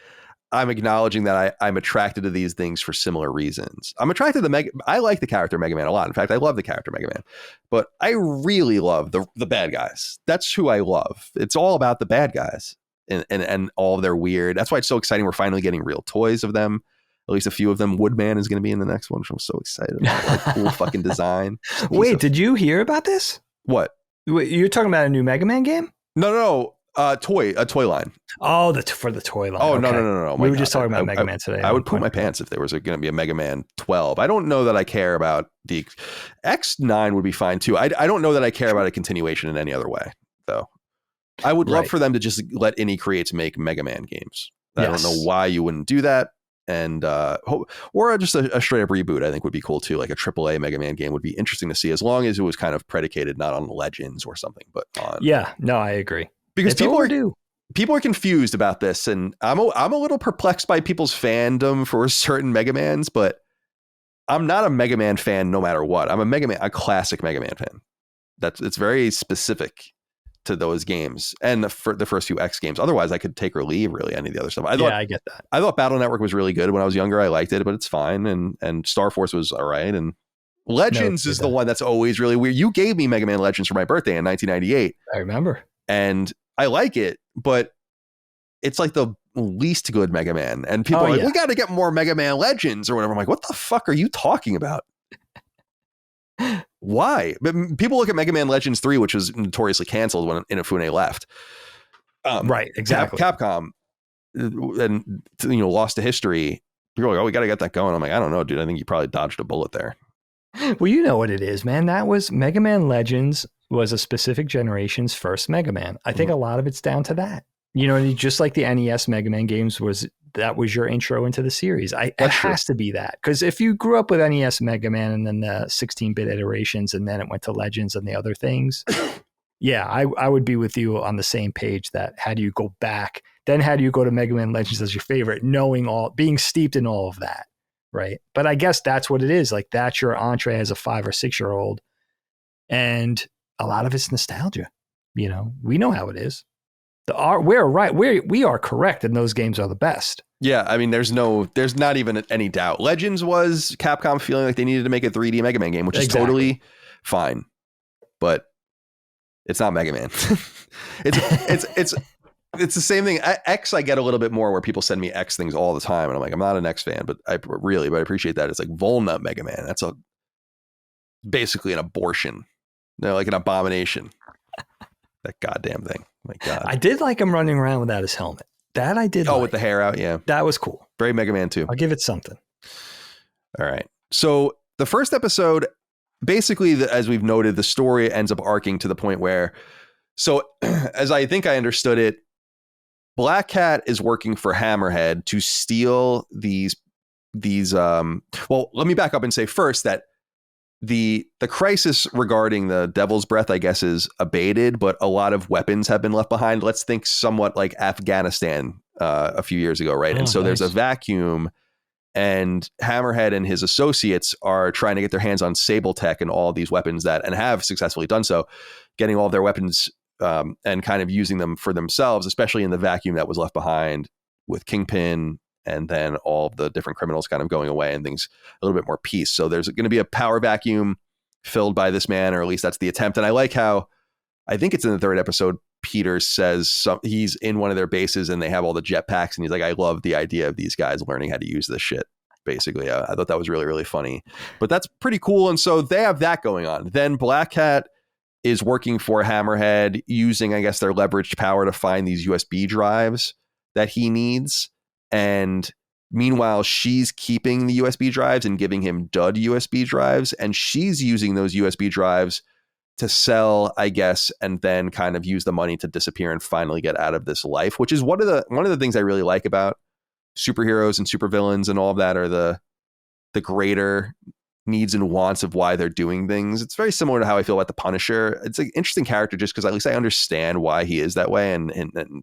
I'm acknowledging that I'm attracted to these things for similar reasons. I'm attracted to I like the character Mega Man a lot. In fact, I love the character Mega Man, but I really love the bad guys. That's who I love. It's all about the bad guys and all of their weird. That's why it's so exciting. We're finally getting real toys of them. At least a few of them. Woodman is going to be in the next one, which I'm so excited about. Like, cool fucking design. Wait, did you hear about this? What? You're talking about a new Mega Man game? No. A toy line. Oh, for the toy line. Oh, okay. No. We were just talking about Mega Man today. I would poop my pants if there was going to be a Mega Man 12. I don't know that I care about the X9 would be fine too. I don't know that I care about a continuation in any other way, though. I would love for them to just let Indie Creates make Mega Man games. I don't know why you wouldn't do that. And or just a straight up reboot, I think would be cool too. Like a AAA Mega Man game would be interesting to see, as long as it was kind of predicated not on Legends or something, but on. Yeah, no, I agree. Because people are confused about this, and I'm a little perplexed by people's fandom for certain Mega Mans, but I'm not a Mega Man fan no matter what. I'm a classic Mega Man fan. It's very specific to those games and the first few X games. Otherwise, I could take or leave really any of the other stuff. I get that. I thought Battle Network was really good when I was younger. I liked it, but it's fine. And Star Force was all right. And Legends is the one that's always really weird. You gave me Mega Man Legends for my birthday in 1998. I remember. And I like it, but it's like the least good Mega Man. And people are like, we got to get more Mega Man Legends or whatever. I'm like, what the fuck are you talking about? Why? But people look at Mega Man Legends 3, which was notoriously canceled when Inafune left. Right, exactly. Capcom and lost to history. People are like, oh, we got to get that going. I'm like, I don't know, dude. I think you probably dodged a bullet there. Well, you know what it is, man. That was Mega Man Legends was a specific generation's first Mega Man. I think a lot of it's down to that. You know, just like the NES Mega Man games was your intro into the series. It has to be that. Because if you grew up with NES Mega Man and then the 16-bit iterations and then it went to Legends and the other things, I would be with you on the same page that how do you go back? Then how do you go to Mega Man Legends as your favorite, being steeped in all of that, right? But I guess that's what it is. Like that's your entree as a 5 or 6-year-old. And a lot of it's nostalgia. You know, we know how it is. We're right. We are correct, and those games are the best. Yeah, I mean, there's not even any doubt. Legends was Capcom feeling like they needed to make a 3D Mega Man game, which is totally fine, but it's not Mega Man. it's the same thing. X, I get a little bit more where people send me X things all the time, and I'm like, I'm not an X fan, but I appreciate that. It's like Volna Mega Man. That's basically an abortion. No, like an abomination. That goddamn thing. My God. I did like him running around without his helmet. That I did. With the hair out. Yeah. That was cool. Very Mega Man 2. I'll give it something. All right. So the first episode, basically, as we've noted, the story ends up arcing to the point where, so as I think I understood it, Black Cat is working for Hammerhead to steal these, well, let me back up and say first that the crisis regarding the Devil's Breath, I guess, is abated, but a lot of weapons have been left behind. Let's think somewhat like Afghanistan a few years ago, right? And so there's a vacuum, and Hammerhead and his associates are trying to get their hands on Sable Tech and all these weapons and have successfully done so, getting all of their weapons and kind of using them for themselves, especially in the vacuum that was left behind with Kingpin and then all of the different criminals kind of going away and things a little bit more peace. So there's going to be a power vacuum filled by this man, or at least that's the attempt. And I like how, I think it's in the third episode, Peter says he's in one of their bases and they have all the jetpacks, and he's like, I love the idea of these guys learning how to use this shit. Basically, I thought that was really, really funny, but that's pretty cool. And so they have that going on. Then Black Cat is working for Hammerhead using, I guess, their leveraged power to find these USB drives that he needs. And meanwhile, she's keeping the USB drives and giving him dud USB drives. And she's using those USB drives to sell, I guess, and then kind of use the money to disappear and finally get out of this life, which is one of the things I really like about superheroes and supervillains and all of that, are the greater needs and wants of why they're doing things. It's very similar to how I feel about the Punisher. It's an interesting character just because at least I understand why he is that way, and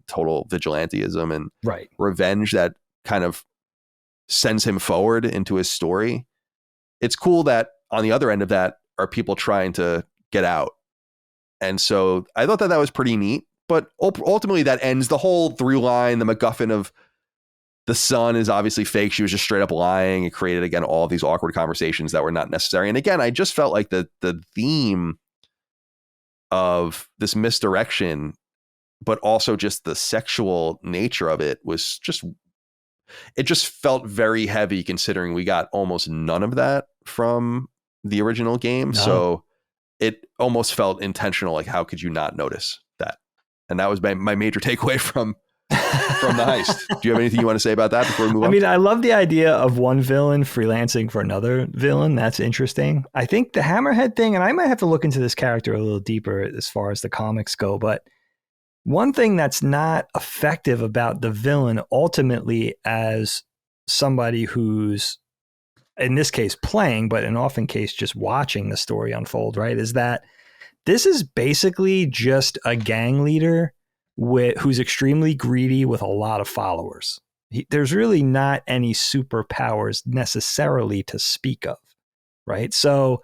total vigilantism and revenge that kind of sends him forward into his story. It's cool that on the other end of that are people trying to get out. And so I thought that was pretty neat, but ultimately that ends the whole through line. The MacGuffin of the son is obviously fake. She was just straight up lying. It created, again, all of these awkward conversations that were not necessary. And again, I just felt like the theme of this misdirection, but also just the sexual nature of it was it just felt very heavy, considering we got almost none of that from the original game. No. So it almost felt intentional. Like, how could you not notice that? And that was my major takeaway from the Heist. Do you have anything you want to say about that before we move on? I mean, I love the idea of one villain freelancing for another villain. That's interesting. I think the Hammerhead thing, and I might have to look into this character a little deeper as far as the comics go, but one thing that's not effective about the villain ultimately, as somebody who's, in this case, playing, but in often case just watching the story unfold, right, is that this is basically just a gang leader who's extremely greedy with a lot of followers. There's really not any superpowers necessarily to speak of, right? So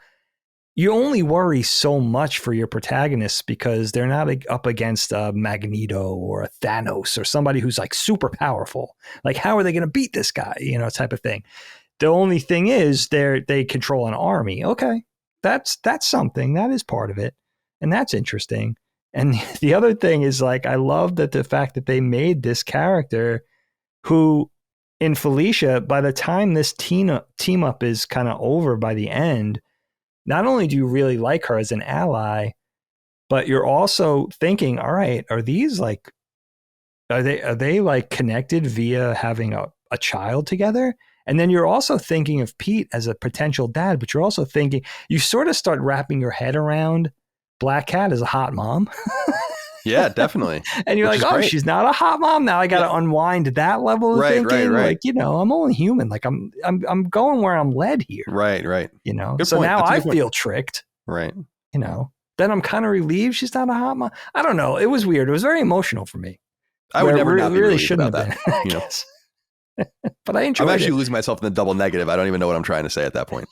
you only worry so much for your protagonists because they're not up against a Magneto or a Thanos or somebody who's like super powerful. Like, how are they going to beat this guy? Type of thing. The only thing is they control an army. Okay, that's something. That is part of it, and that's interesting. And the other thing is, like, I love that the fact that they made this character who, in Felicia, by the time this team up is kind of over by the end, not only do you really like her as an ally, but you're also thinking, all right, are they like connected via having a child together? And then you're also thinking of Pete as a potential dad, but you're also thinking, you sort of start wrapping your head around Black Cat as a hot mom. Yeah, definitely. And you're like, oh, great. She's not a hot mom. Now I got to unwind that level of thinking. Right. Like, I'm only human. Like I'm going where I'm led here. Right. Good so point. Now I feel tricked. Right. Then I'm kind of relieved she's not a hot mom. I don't know. It was weird. It was very emotional for me. I would never not be really shouldn't about have been, that. But I enjoyed it. I'm actually losing myself in the double negative. I don't even know what I'm trying to say at that point.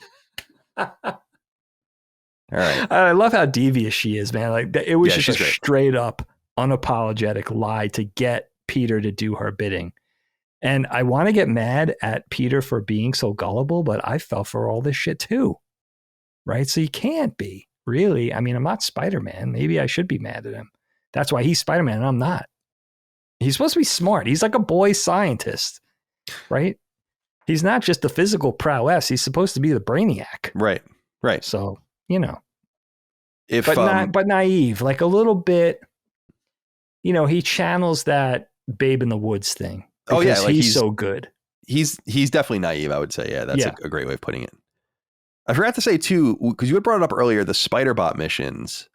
All right. I love how devious she is, man. Like, it was just a straight up unapologetic lie to get Peter to do her bidding. And I want to get mad at Peter for being so gullible, but I fell for all this shit too. Right? So you can't be, really. I mean, I'm not Spider-Man. Maybe I should be mad at him. That's why he's Spider-Man and I'm not. He's supposed to be smart. He's like a boy scientist, right? He's not just the physical prowess. He's supposed to be the brainiac. Right. So, but naive, like a little bit, he channels that Babe in the Woods thing. Oh yeah. Like he's so good. He's definitely naive, I would say. Yeah. That's a great way of putting it. I forgot to say too, because you had brought it up earlier, the Spider-Bot missions.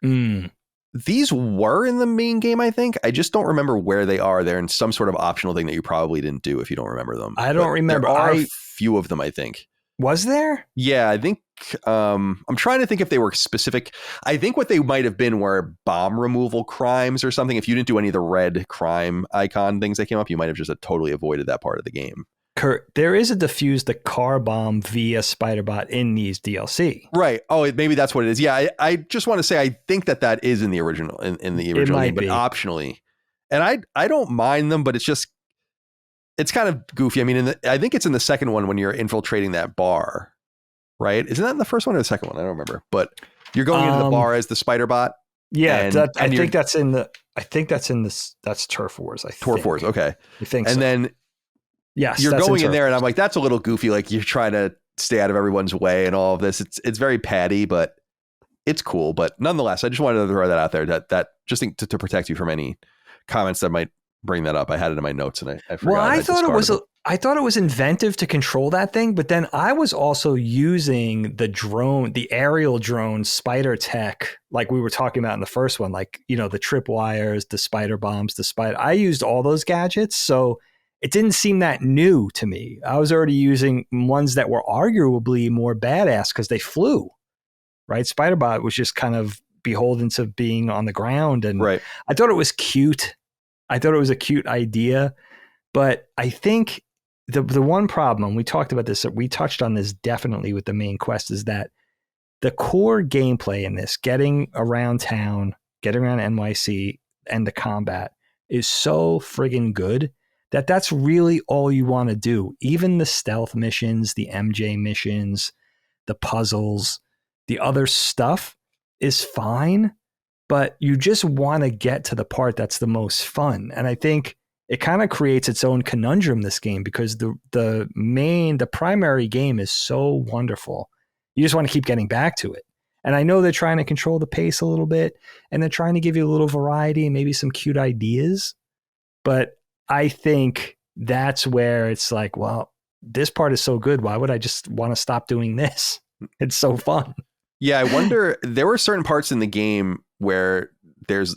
These were in the main game, I think. I just don't remember where they are. They're in some sort of optional thing that you probably didn't do if you don't remember them. I don't remember. There are a few of them, I think. Was there? Yeah, I think I'm trying to think if they were specific. I think what they might have been were bomb removal crimes or something. If you didn't do any of the red crime icon things that came up, you might have just totally avoided that part of the game. Kurt, there is a defuse the car bomb via Spider-Bot in these DLC. Right. Oh, maybe that's what it is. Yeah, I just want to say I think that is in the original in the original game, but optionally. And I don't mind them, but it's just it's kind of goofy. I mean, I think it's in the second one when you're infiltrating that bar, right? Isn't that in the first one or the second one? I don't remember. But you're going into the bar as the spider bot. Yeah, I think that's in that's Turf Wars. Turf Wars, okay. I think so. And then you're going in there, and I'm like, that's a little goofy. Like you're trying to stay out of everyone's way and all of this. It's very patty, but it's cool. But nonetheless, I just wanted to throw that out there. That just to protect you from any comments that might bring that up. I had it in my notes, and I forgot. Well, I thought it was inventive to control that thing, but then I was also using the aerial drone spider tech, like we were talking about in the first one, like, you know, the tripwires, the spider bombs, I used all those gadgets. So it didn't seem that new to me. I was already using ones that were arguably more badass because they flew, right? Spiderbot was just kind of beholden to being on the ground. And right. I thought it was cute. I thought it was a cute idea, but I think the one problem, we talked about this, we touched on this definitely with the main quest, is that the core gameplay in this, getting around town, getting around NYC, and the combat is so friggin' good that that's really all you want to do. Even the stealth missions, the MJ missions, the puzzles, the other stuff is fine, but you just want to get to the part that's the most fun. And I think it kind of creates its own conundrum, this game, because the primary game is so wonderful. You just want to keep getting back to it. And I know they're trying to control the pace a little bit, and they're trying to give you a little variety and maybe some cute ideas. But I think that's where it's like, well, this part is so good. Why would I just want to stop doing this? It's so fun. Yeah, I wonder, there were certain parts in the game where there's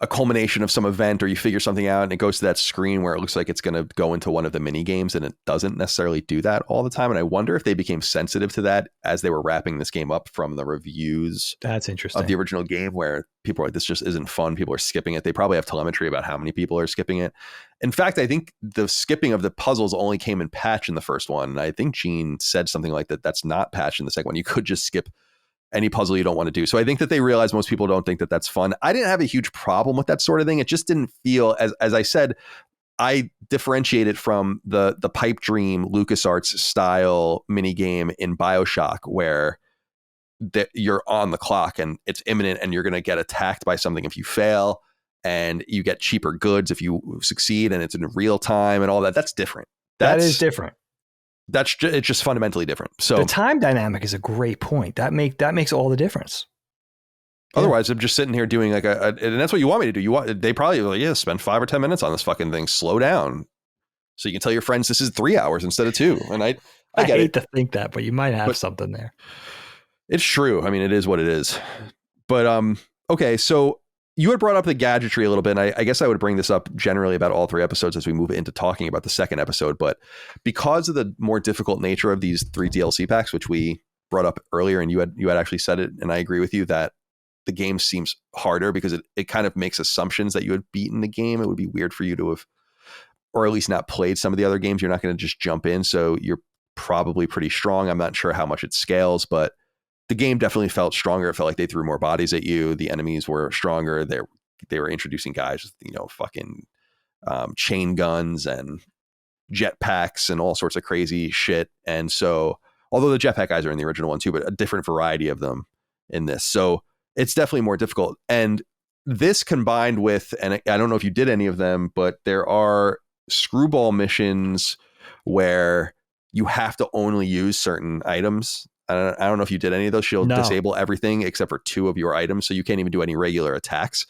a culmination of some event, or you figure something out and it goes to that screen where it looks like it's going to go into one of the mini games, and it doesn't necessarily do that all the time. And I wonder if they became sensitive to that as they were wrapping this game up from the reviews. That's interesting. Of the original game, where people are like, this just isn't fun. People are skipping it. They probably have telemetry about how many people are skipping it. In fact, I think the skipping of the puzzles only came in patch in the first one. And I think Gene said something like that. That's not patched in the second one. You could just skip any puzzle you don't want to do. So I think that they realize most people don't think that that's fun. I didn't have a huge problem with that sort of thing. It just didn't feel, as I said, I differentiate it from the pipe dream LucasArts style mini game in BioShock, where that you're on the clock and it's imminent and you're going to get attacked by something if you fail, and you get cheaper goods if you succeed, and it's in real time and all that. That's different. That is different. It's just fundamentally different. So the time dynamic is a great point. That makes all the difference. Otherwise, I'm just sitting here doing like and that's what you want me to do. They probably like, yeah, spend 5 or 10 minutes on this fucking thing. Slow down, so you can tell your friends this is 3 hours instead of 2. And I hate to think that, but you might have something there. It's true. I mean, it is what it is. But okay, so you had brought up the gadgetry a little bit, and I guess I would bring this up generally about all 3 episodes as we move into talking about the second episode. But because of the more difficult nature of these 3 DLC packs, which we brought up earlier, and you had actually said it, and I agree with you that the game seems harder because it kind of makes assumptions that you had beaten the game. It would be weird for you to have, or at least not played some of the other games. You're not going to just jump in, so you're probably pretty strong. I'm not sure how much it scales, but the game definitely felt stronger. It felt like they threw more bodies at you. The enemies were stronger. They were introducing guys with, you know, fucking chain guns and jetpacks and all sorts of crazy shit. And so, although the jetpack guys are in the original one too, but a different variety of them in this. So it's definitely more difficult. And this combined with, and I don't know if you did any of them, but there are Screwball missions where you have to only use certain items. I don't know if you did any of those. She'll disable everything except for 2 of your items, so you can't even do any regular attacks.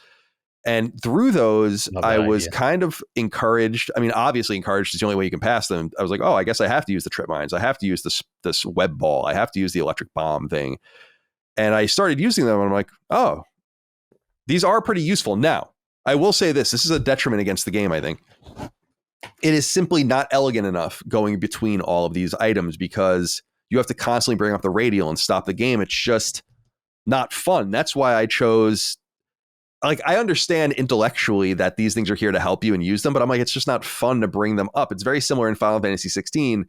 And through those, I was kind of encouraged. I mean, obviously encouraged is the only way you can pass them. I was like, oh, I guess I have to use the trip mines. I have to use this web ball. I have to use the electric bomb thing. And I started using them, and I'm like, oh, these are pretty useful. Now, I will say this is a detriment against the game, I think. It is simply not elegant enough going between all of these items, because you have to constantly bring up the radial and stop the game. It's just not fun. That's why I chose, like, I understand intellectually that these things are here to help you and use them, but I'm like, it's just not fun to bring them up. It's very similar in Final Fantasy 16.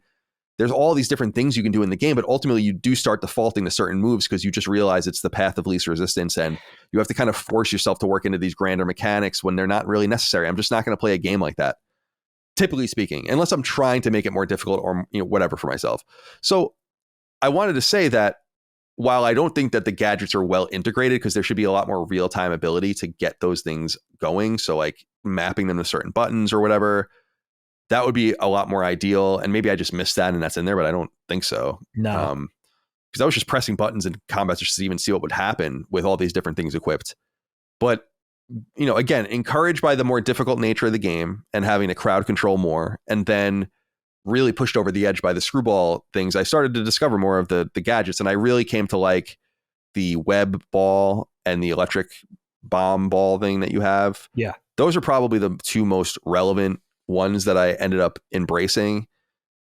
There's all these different things you can do in the game, but ultimately you do start defaulting to certain moves because you just realize it's the path of least resistance, and you have to kind of force yourself to work into these grander mechanics when they're not really necessary. I'm just not going to play a game like that typically speaking, unless I'm trying to make it more difficult or whatever for myself. So I wanted to say that while I don't think that the gadgets are well integrated, because there should be a lot more real-time ability to get those things going. So like mapping them to certain buttons or whatever, that would be a lot more ideal. And maybe I just missed that and that's in there, but I don't think so. No. Because I was just pressing buttons in combat just to even see what would happen with all these different things equipped. But, again, encouraged by the more difficult nature of the game and having to crowd control more, and then really pushed over the edge by the Screwball things, I started to discover more of the gadgets. And I really came to like the web ball and the electric bomb ball thing that you have. Yeah. Those are probably the two most relevant ones that I ended up embracing.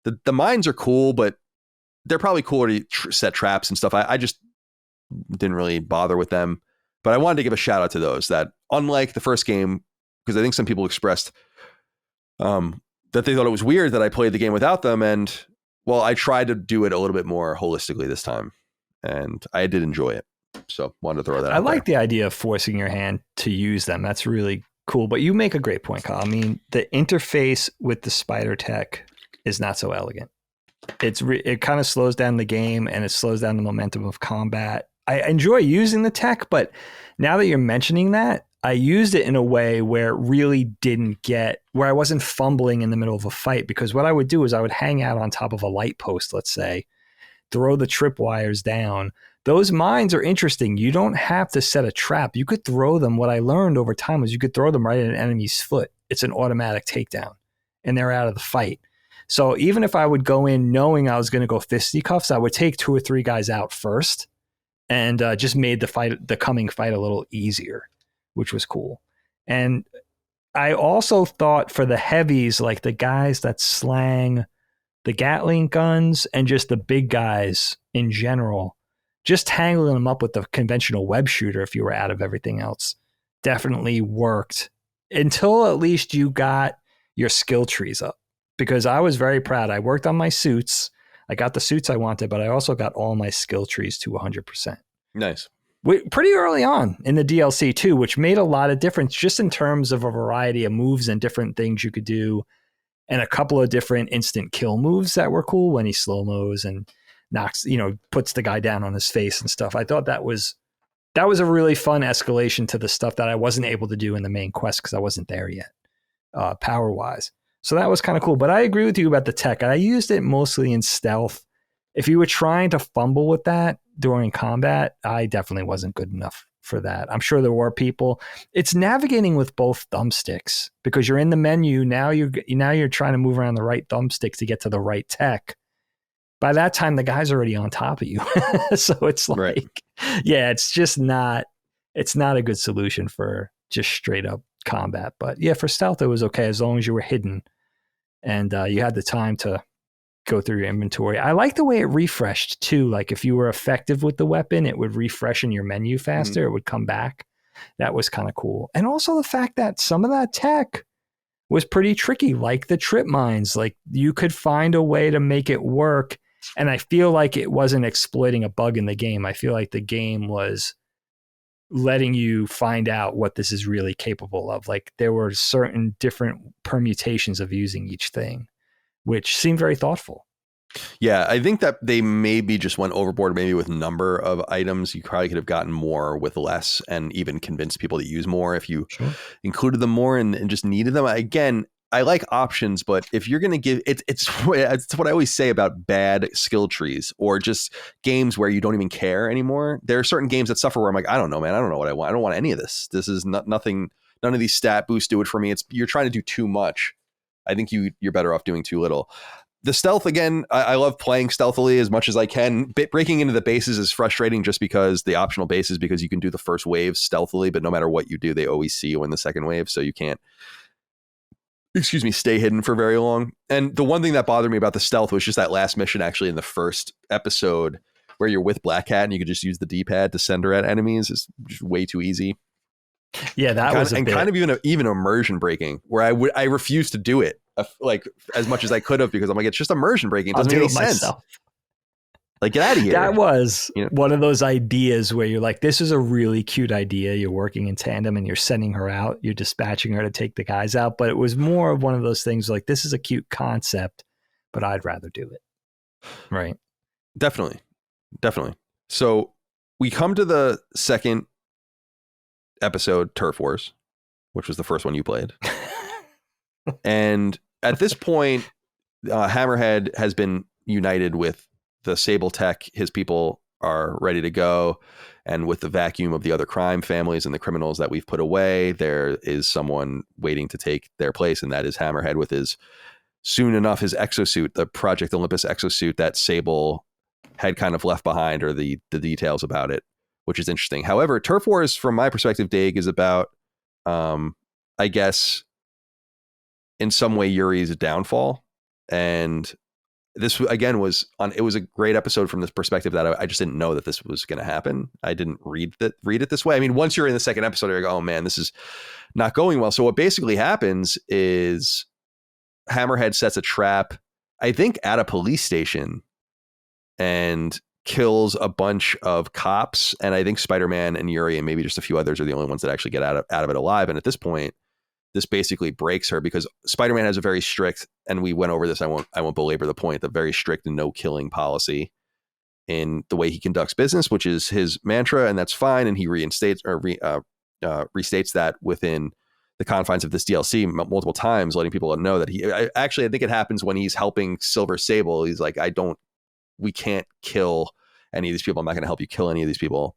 The mines are cool, but they're probably cooler to set traps and stuff. I just didn't really bother with them, but I wanted to give a shout out to those that, unlike the first game, because I think some people expressed that they thought it was weird that I played the game without them. And well, I tried to do it a little bit more holistically this time and I did enjoy it. So wanted to throw that out. I like the idea of forcing your hand to use them. That's really cool. But you make a great point, Kyle. I mean, the interface with the spider tech is not so elegant. It kind of slows down the game and it slows down the momentum of combat. I enjoy using the tech, but now that you're mentioning that, I used it in a way where it really didn't where I wasn't fumbling in the middle of a fight, because what I would do is I would hang out on top of a light post, let's say, throw the tripwires down. Those mines are interesting. You don't have to set a trap. You could throw them. What I learned over time was you could throw them right at an enemy's foot. It's an automatic takedown and they're out of the fight. So even if I would go in knowing I was going to go fisticuffs, I would take 2 or 3 guys out first and just made the coming fight a little easier, which was cool. And I also thought for the heavies, like the guys that slang the Gatling guns and just the big guys in general, just tangling them up with the conventional web shooter, if you were out of everything else, definitely worked until at least you got your skill trees up. Because I was very proud. I worked on my suits. I got the suits I wanted, but I also got all my skill trees to 100%. Nice. Pretty early on in the DLC too, which made a lot of difference just in terms of a variety of moves and different things you could do, and a couple of different instant kill moves that were cool when he slow-mos and knocks, puts the guy down on his face and stuff. I thought that was a really fun escalation to the stuff that I wasn't able to do in the main quest because I wasn't there yet, power-wise. So that was kind of cool. But I agree with you about the tech. I used it mostly in stealth. If you were trying to fumble with that during combat, I definitely wasn't good enough for that. I'm sure there were people. It's navigating with both thumbsticks because you're in the menu. Now you're trying to move around the right thumbstick to get to the right tech. By that time, the guy's already on top of you. So it's like, right. Yeah, it's just not a good solution for just straight up combat. But yeah, for stealth, it was okay as long as you were hidden. And you had the time to go through your inventory. I like the way it refreshed too. Like if you were effective with the weapon, it would refresh in your menu faster. Mm-hmm. It would come back. That was kind of cool. And also the fact that some of that tech was pretty tricky, like the trip mines. Like you could find a way to make it work. And I feel like it wasn't exploiting a bug in the game. I feel like the game was letting you find out what this is really capable of. Like there were certain different permutations of using each thing, which seemed very thoughtful. Yeah, I think that they maybe just went overboard, maybe with number of items. You probably could have gotten more with less and even convinced people to use more if you included them more and just needed them. Again, I like options, but if you're going to give it's what I always say about bad skill trees or just games where you don't even care anymore. There are certain games that suffer where I'm like, I don't know, man. I don't know what I want. I don't want any of this. This is nothing. None of these stat boosts do it for me. You're trying to do too much. I think you're better off doing too little. The stealth, again, I love playing stealthily as much as I can. Breaking into the bases is frustrating just because the optional bases, because you can do the first wave stealthily, but no matter what you do, they always see you in the second wave. So you can't, stay hidden for very long. And the one thing that bothered me about the stealth was just that last mission actually in the first episode where you're with Black Hat and you could just use the D-pad to send her at enemies. Is just way too easy. Yeah, that was kind of even immersion breaking where I refused to do it like as much as I could have because I'm like, it's just immersion breaking. It doesn't make any sense. Like, get out of here. That was one of those ideas where you're like, this is a really cute idea. You're working in tandem and you're sending her out. You're dispatching her to take the guys out. But it was more of one of those things like, this is a cute concept, but I'd rather do it. Right. Definitely. So we come to the second episode, Turf Wars, which was the first one you played. And at this point, Hammerhead has been united with the Sable Tech. His people are ready to go. And with the vacuum of the other crime families and the criminals that we've put away, there is someone waiting to take their place. And that is Hammerhead with his exosuit, the Project Olympus exosuit that Sable had kind of left behind, or the details about it, which is interesting. However, Turf Wars, from my perspective, Dag, is about, I guess, in some way, Yuri's downfall. And this, again, it was a great episode from this perspective that I just didn't know that this was going to happen. I didn't read it this way. I mean, once you're in the second episode, you're like, oh man, this is not going well. So what basically happens is Hammerhead sets a trap, I think, at a police station and kills a bunch of cops. And I think Spider-Man and Yuri and maybe just a few others are the only ones that actually get out of it alive. And at this point, this basically breaks her, because Spider-Man has a very strict, and we went over this, I won't belabor the point, the very strict no killing policy in the way he conducts business, which is his mantra, and that's fine. And he restates that within the confines of this DLC multiple times, letting people know that I think it happens when he's helping Silver Sable. He's like, we can't kill any of these people. I'm not going to help you kill any of these people.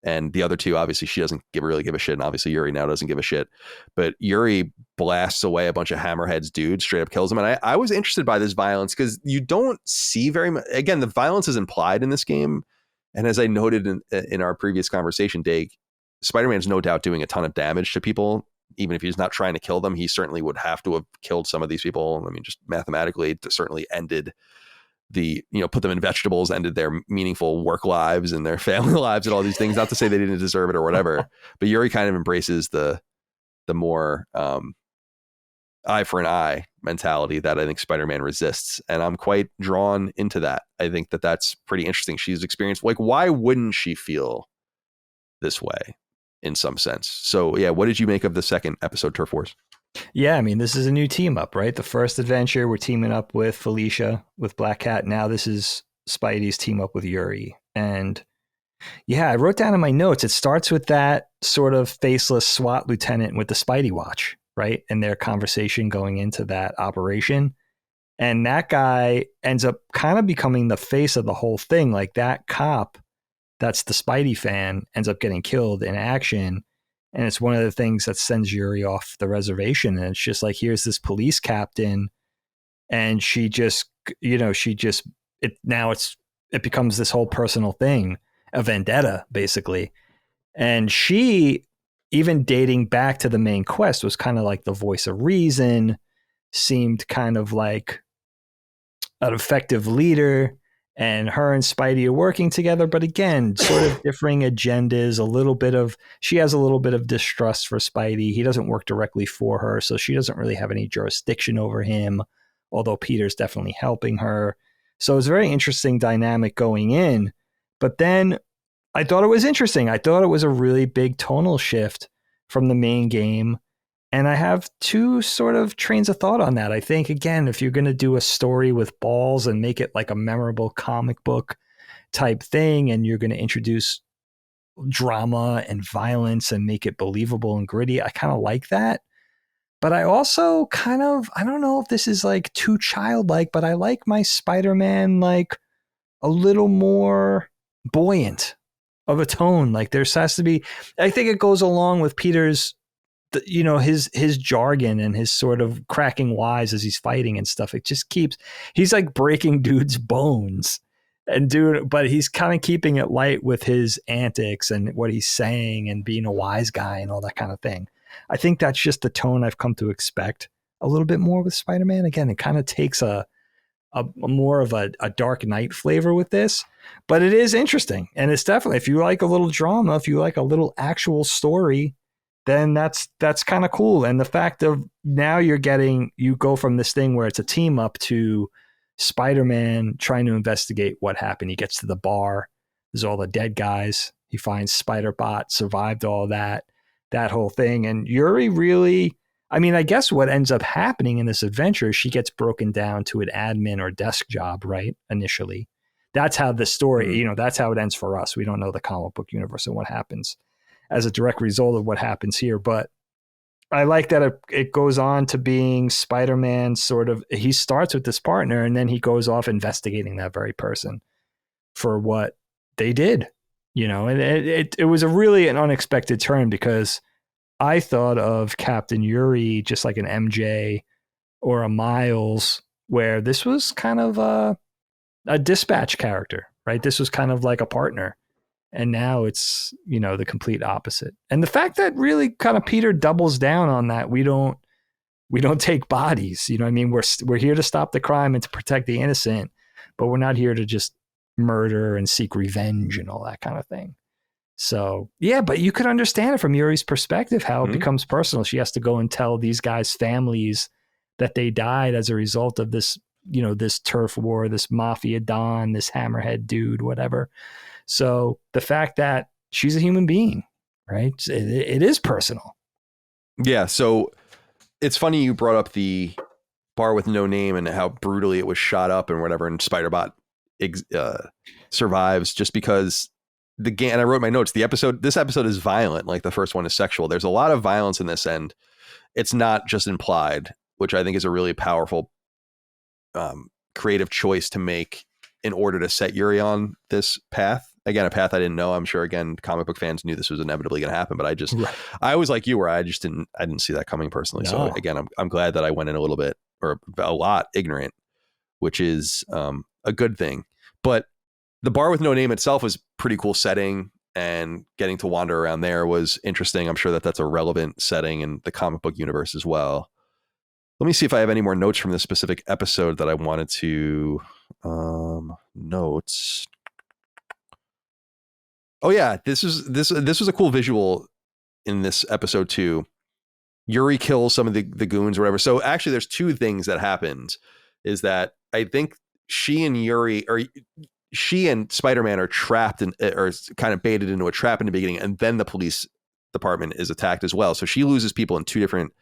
And the other two, obviously, she doesn't really give a shit. And obviously, Yuri now doesn't give a shit. But Yuri blasts away a bunch of Hammerhead's dudes, straight up kills them. And I was interested by this violence because you don't see very much. Again, the violence is implied in this game. And as I noted in our previous conversation, Dag, Spider-Man's no doubt doing a ton of damage to people. Even if he's not trying to kill them, he certainly would have to have killed some of these people. I mean, just mathematically, it certainly ended put them in vegetables, ended their meaningful work lives and their family lives and all these things. Not to say they didn't deserve it or whatever, but Yuri kind of embraces the more eye for an eye mentality that I think Spider-Man resists. And I'm quite drawn into that. I think that that's pretty interesting. She's experienced, like, why wouldn't she feel this way in some sense? So yeah, what did you make of the second episode, Turf Wars? Yeah, I mean, this is a new team up, right? The first adventure, we're teaming up with Felicia, with Black Cat. Now this is Spidey's team up with Yuri. And yeah, I wrote down in my notes, it starts with that sort of faceless SWAT lieutenant with the Spidey watch, right? And their conversation going into that operation. And that guy ends up kind of becoming the face of the whole thing. Like, that cop, that's the Spidey fan, ends up getting killed in action. And it's one of the things that sends Yuri off the reservation. And it's just like, here's this police captain. And she just, it becomes this whole personal thing, a vendetta, basically. And she, even dating back to the main quest, was kind of like the voice of reason, seemed kind of like an effective leader. And her and Spidey are working together, but again, sort of differing agendas, she has a little bit of distrust for Spidey. He doesn't work directly for her, so she doesn't really have any jurisdiction over him, although Peter's definitely helping her. So it's a very interesting dynamic going in. But then I thought it was interesting. I thought it was a really big tonal shift from the main game. And I have two sort of trains of thought on that. I think, again, if you're going to do a story with balls and make it like a memorable comic book type thing, and you're going to introduce drama and violence and make it believable and gritty, I kind of like that. But I also I don't know if this is like too childlike, but I like my Spider-Man like a little more buoyant of a tone. Like, there has to be, I think it goes along with Peter's, his jargon and his sort of cracking wise as he's fighting and stuff. It just he's like breaking dudes' bones but he's kind of keeping it light with his antics and what he's saying and being a wise guy and all that kind of thing. I think that's just the tone I've come to expect a little bit more with Spider-Man. Again, it kind of takes a more of a Dark Knight flavor with this, but it is interesting. And it's definitely, if you like a little drama, if you like a little actual story, then that's kind of cool. And the fact of now you go from this thing where it's a team up to Spider-Man trying to investigate what happened. He gets to the bar. There's all the dead guys. He finds Spider-Bot, survived all that whole thing. And Yuri really, I mean, I guess what ends up happening in this adventure is she gets broken down to an admin or desk job, right? Initially. That's how the story, that's how it ends for us. We don't know the comic book universe and what happens as a direct result of what happens here. But I like that it goes on to being Spider-Man sort of, he starts with this partner and then he goes off investigating that very person for what they did, and it was an unexpected turn because I thought of Captain Yuri just like an MJ or a Miles, where this was kind of a dispatch character, right? This was kind of like a partner. And now it's, the complete opposite. And the fact that really kind of Peter doubles down on that, we don't take bodies, what I mean? We're here to stop the crime and to protect the innocent, but we're not here to just murder and seek revenge and all that kind of thing. So, yeah, but you could understand it from Yuri's perspective, how it becomes personal. She has to go and tell these guys' families that they died as a result of this, this turf war, this mafia don, this hammerhead dude, whatever. So the fact that she's a human being, right? It is personal. Yeah. So it's funny you brought up the bar with no name and how brutally it was shot up and whatever, and Spider-Bot survives just because the game, and I wrote my notes, this episode is violent. Like the first one is sexual. There's a lot of violence in this end. It's not just implied, which I think is a really powerful creative choice to make in order to set Yuri on this path. Again, a path I didn't know. I'm sure, again, comic book fans knew this was inevitably going to happen, but I was like you, where I didn't see that coming personally. No. So again, I'm glad that I went in a little bit or a lot ignorant, which is a good thing. But the bar with no name itself was pretty cool setting, and getting to wander around there was interesting. I'm sure that's a relevant setting in the comic book universe as well. Let me see if I have any more notes from this specific episode that I wanted to notes. Oh yeah, this was a cool visual in this episode too. Yuri kills some of the goons or whatever. So actually there's two things that happened, is that I think she and Spider-Man are trapped or kind of baited into a trap in the beginning, and then the police department is attacked as well. So she loses people in two different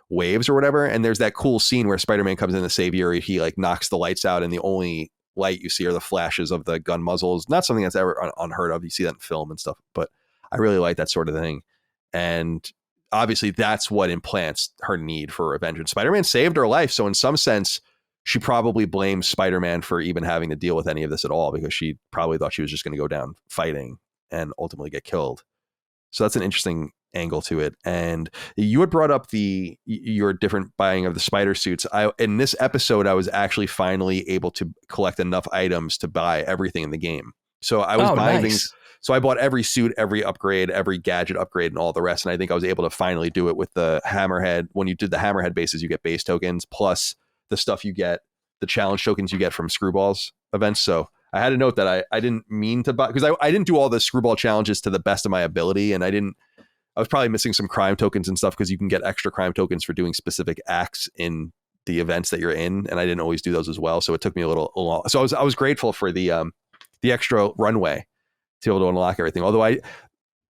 waves or whatever. And there's that cool scene where Spider-Man comes in to save Yuri. He like knocks the lights out, and the only light you see are the flashes of the gun muzzles. Not something that's ever unheard of. You see that in film and stuff, but I really like that sort of thing. And obviously that's what implants her need for revenge. And Spider-Man saved her life. So in some sense, she probably blames Spider-Man for even having to deal with any of this at all, because she probably thought she was just going to go down fighting and ultimately get killed. So that's an interesting angle to it. And you had brought up your different buying of the spider suits. In this episode, I was actually finally able to collect enough items to buy everything in the game. So I was buying things. So I bought every suit, every upgrade, every gadget upgrade, and all the rest. And I think I was able to finally do it with the Hammerhead. When you did the Hammerhead bases, you get base tokens plus the stuff you get, the challenge tokens you get from Screwball's events. So I had to note that I didn't mean to buy, because I didn't do all the Screwball challenges to the best of my ability. And I was probably missing some crime tokens and stuff, because you can get extra crime tokens for doing specific acts in the events that you're in. And I didn't always do those as well. So it took me a little long. So I was grateful for the extra runway to be able to unlock everything. Although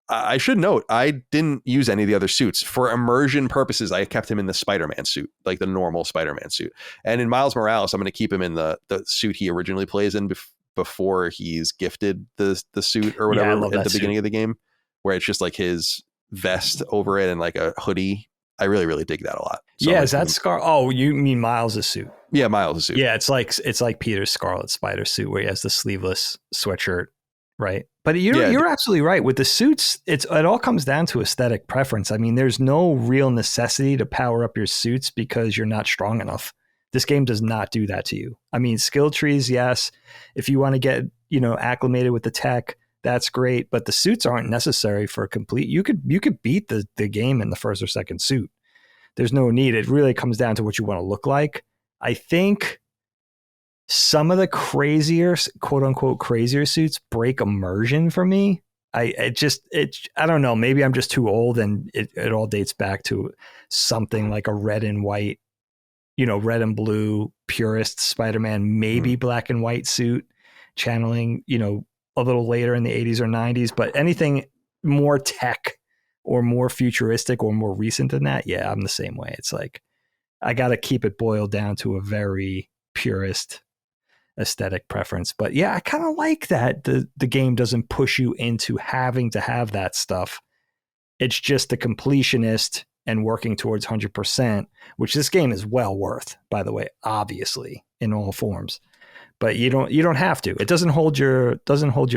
I should note, I didn't use any of the other suits for immersion purposes. I kept him in the Spider-Man suit, like the normal Spider-Man suit. And in Miles Morales, I'm going to keep him in the suit he originally plays in before he's gifted the suit or whatever at the beginning of the game, where it's just like his vest over it and like a hoodie. I really, really dig that a lot. So yeah, is that Scar? Oh, you mean Miles' suit? Yeah, Miles' suit. Yeah, it's like Peter's Scarlet Spider suit, where he has the sleeveless sweatshirt, right? But you're absolutely right. With the suits, it all comes down to aesthetic preference. I mean, there's no real necessity to power up your suits because you're not strong enough. This game does not do that to you. I mean, skill trees, yes. If you want to get, acclimated with the tech, that's great. But the suits aren't necessary for a complete. You could beat the game in the first or second suit. There's no need. It really comes down to what you want to look like. I think some of the crazier, quote unquote, crazier suits break immersion for me. I don't know. Maybe I'm just too old, and it all dates back to something like a red and white red and blue purist Spider-Man, maybe black and white suit, channeling, a little later in the 80s or 90s, but anything more tech or more futuristic or more recent than that, yeah, I'm the same way. It's like, I got to keep it boiled down to a very purist aesthetic preference. But yeah, I kind of like that the game doesn't push you into having to have that stuff. It's just the completionist and working towards 100%, which this game is well worth, by the way, obviously, in all forms. But you don't have to. It doesn't hold your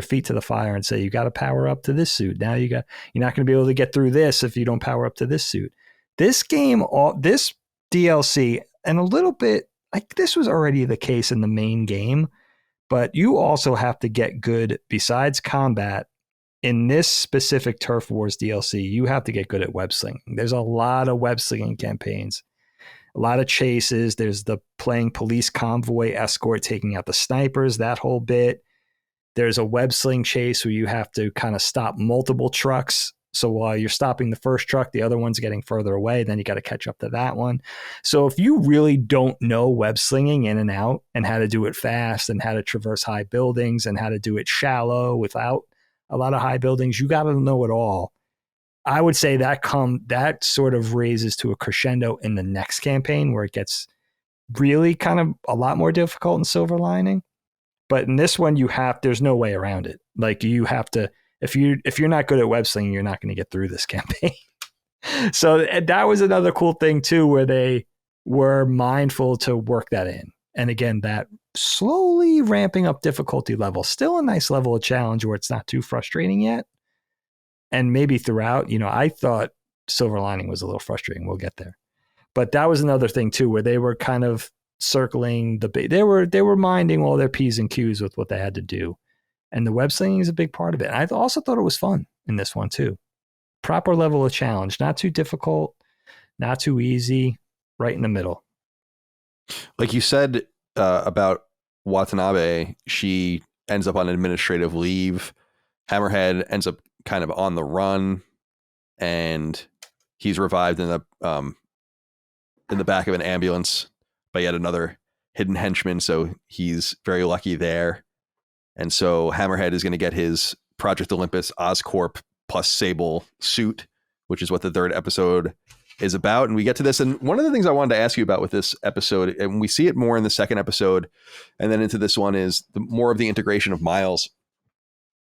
feet to the fire and say you got to power up to this suit. Now you're not going to be able to get through this if you don't power up to this suit. This game, this DLC, and a little bit like this was already the case in the main game, but you also have to get good besides combat. In this specific Turf Wars DLC, you have to get good at web slinging. There's a lot of web slinging campaigns, a lot of chases. There's the playing police convoy escort, taking out the snipers, that whole bit. There's a web sling chase where you have to kind of stop multiple trucks. So while you're stopping the first truck, the other one's getting further away. Then you got to catch up to that one. So if you really don't know web slinging in and out and how to do it fast and how to traverse high buildings and how to do it shallow without a lot of high buildings, you got to know it all. I would say that sort of raises to a crescendo in the next campaign where it gets really kind of a lot more difficult in Silver Lining. But in this one, there's no way around it. Like you have to, if you're not good at web slinging, you're not going to get through this campaign. So that was another cool thing too, where they were mindful to work that in. And again, that slowly ramping up difficulty level, still a nice level of challenge where it's not too frustrating yet. And maybe throughout, I thought Silver Lining was a little frustrating. We'll get there. But that was another thing too, where they were kind of circling they were minding all their P's and Q's with what they had to do. And the web slinging is a big part of it. And I also thought it was fun in this one too. Proper level of challenge, not too difficult, not too easy, right in the middle. Like you said about Watanabe, she ends up on administrative leave. Hammerhead ends up kind of on the run, and he's revived in the back of an ambulance by yet another hidden henchman. So he's very lucky there. And so Hammerhead is going to get his Project Olympus Oscorp plus Sable suit, which is what the third episode is about. And we get to this. And one of the things I wanted to ask you about with this episode, and we see it more in the second episode and then into this one, is more of the integration of Miles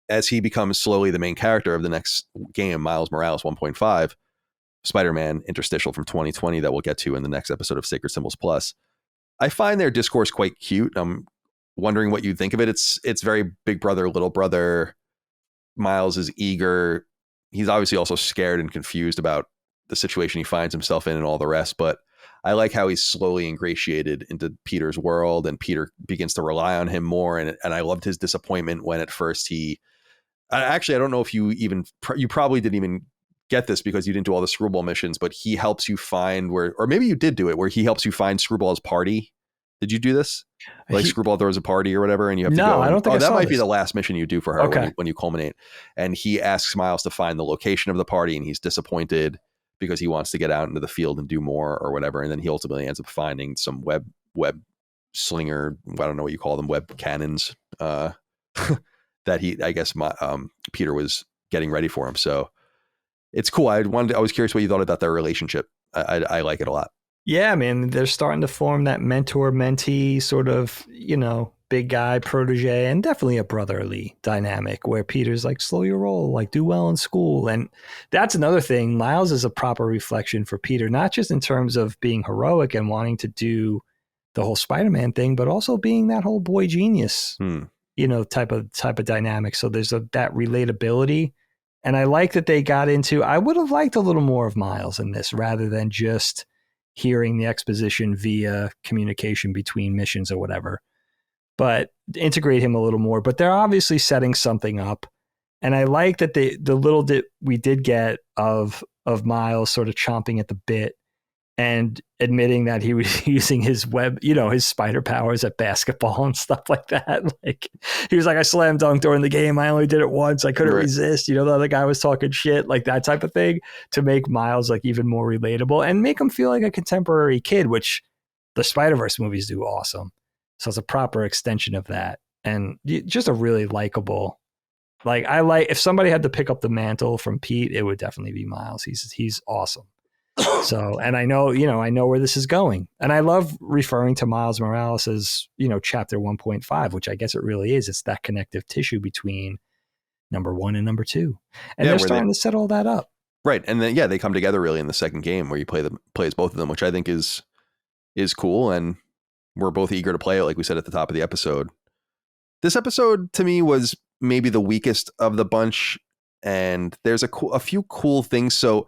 as he becomes slowly the main character of the next game, Miles Morales 1.5, Spider-Man interstitial from 2020 that we'll get to in the next episode of Sacred Symbols Plus. I find their discourse quite cute. I'm wondering what you think of it. It's very big brother, little brother. Miles is eager. He's obviously also scared and confused about the situation he finds himself in and all the rest. But I like how he's slowly ingratiated into Peter's world, and Peter begins to rely on him more. And I loved his disappointment when at first I don't know if you probably didn't even get this because you didn't do all the Screwball missions, but he helps you find or maybe you did do it, where he helps you find Screwball's party. Did you do this? Like Screwball throws a party or whatever, and you have to go. No, I don't think that might be the last mission you do for her. Okay. when you culminate. And he asks Miles to find the location of the party, and he's disappointed because he wants to get out into the field and do more or whatever. And then he ultimately ends up finding some web slinger, I don't know what you call them, web cannons, that Peter was getting ready for him. So it's cool. I was curious what you thought about their relationship. I like it a lot. Yeah, man, they're starting to form that mentor-mentee sort of, big guy protege, and definitely a brotherly dynamic where Peter's like, slow your roll, like do well in school. And that's another thing. Miles is a proper reflection for Peter, not just in terms of being heroic and wanting to do the whole Spider-Man thing, but also being that whole boy genius, type of dynamic. So there's that relatability. And I like that they got into, I would have liked a little more of Miles in this rather than just hearing the exposition via communication between missions or whatever, but integrate him a little more. But they're obviously setting something up. And I like that the little we did get of Miles sort of chomping at the bit and admitting that he was using his his spider powers at basketball and stuff like that. Like he was like, I slam dunked during the game. I only did it once. I couldn't resist. The other guy was talking shit, like that type of thing, to make Miles like even more relatable and make him feel like a contemporary kid, which the Spider-Verse movies do awesome. So it's a proper extension of that. And just a really likable, if somebody had to pick up the mantle from Pete, it would definitely be Miles. He's awesome. So, and I know where this is going. And I love referring to Miles Morales as, chapter 1.5, which I guess it really is. It's that connective tissue between number 1 and number 2. And they're starting to set all that up. Right. And then, they come together really in the second game where you plays both of them, which I think is cool. And we're both eager to play it, like we said at the top of the episode. This episode to me was maybe the weakest of the bunch, and there's a few cool things. So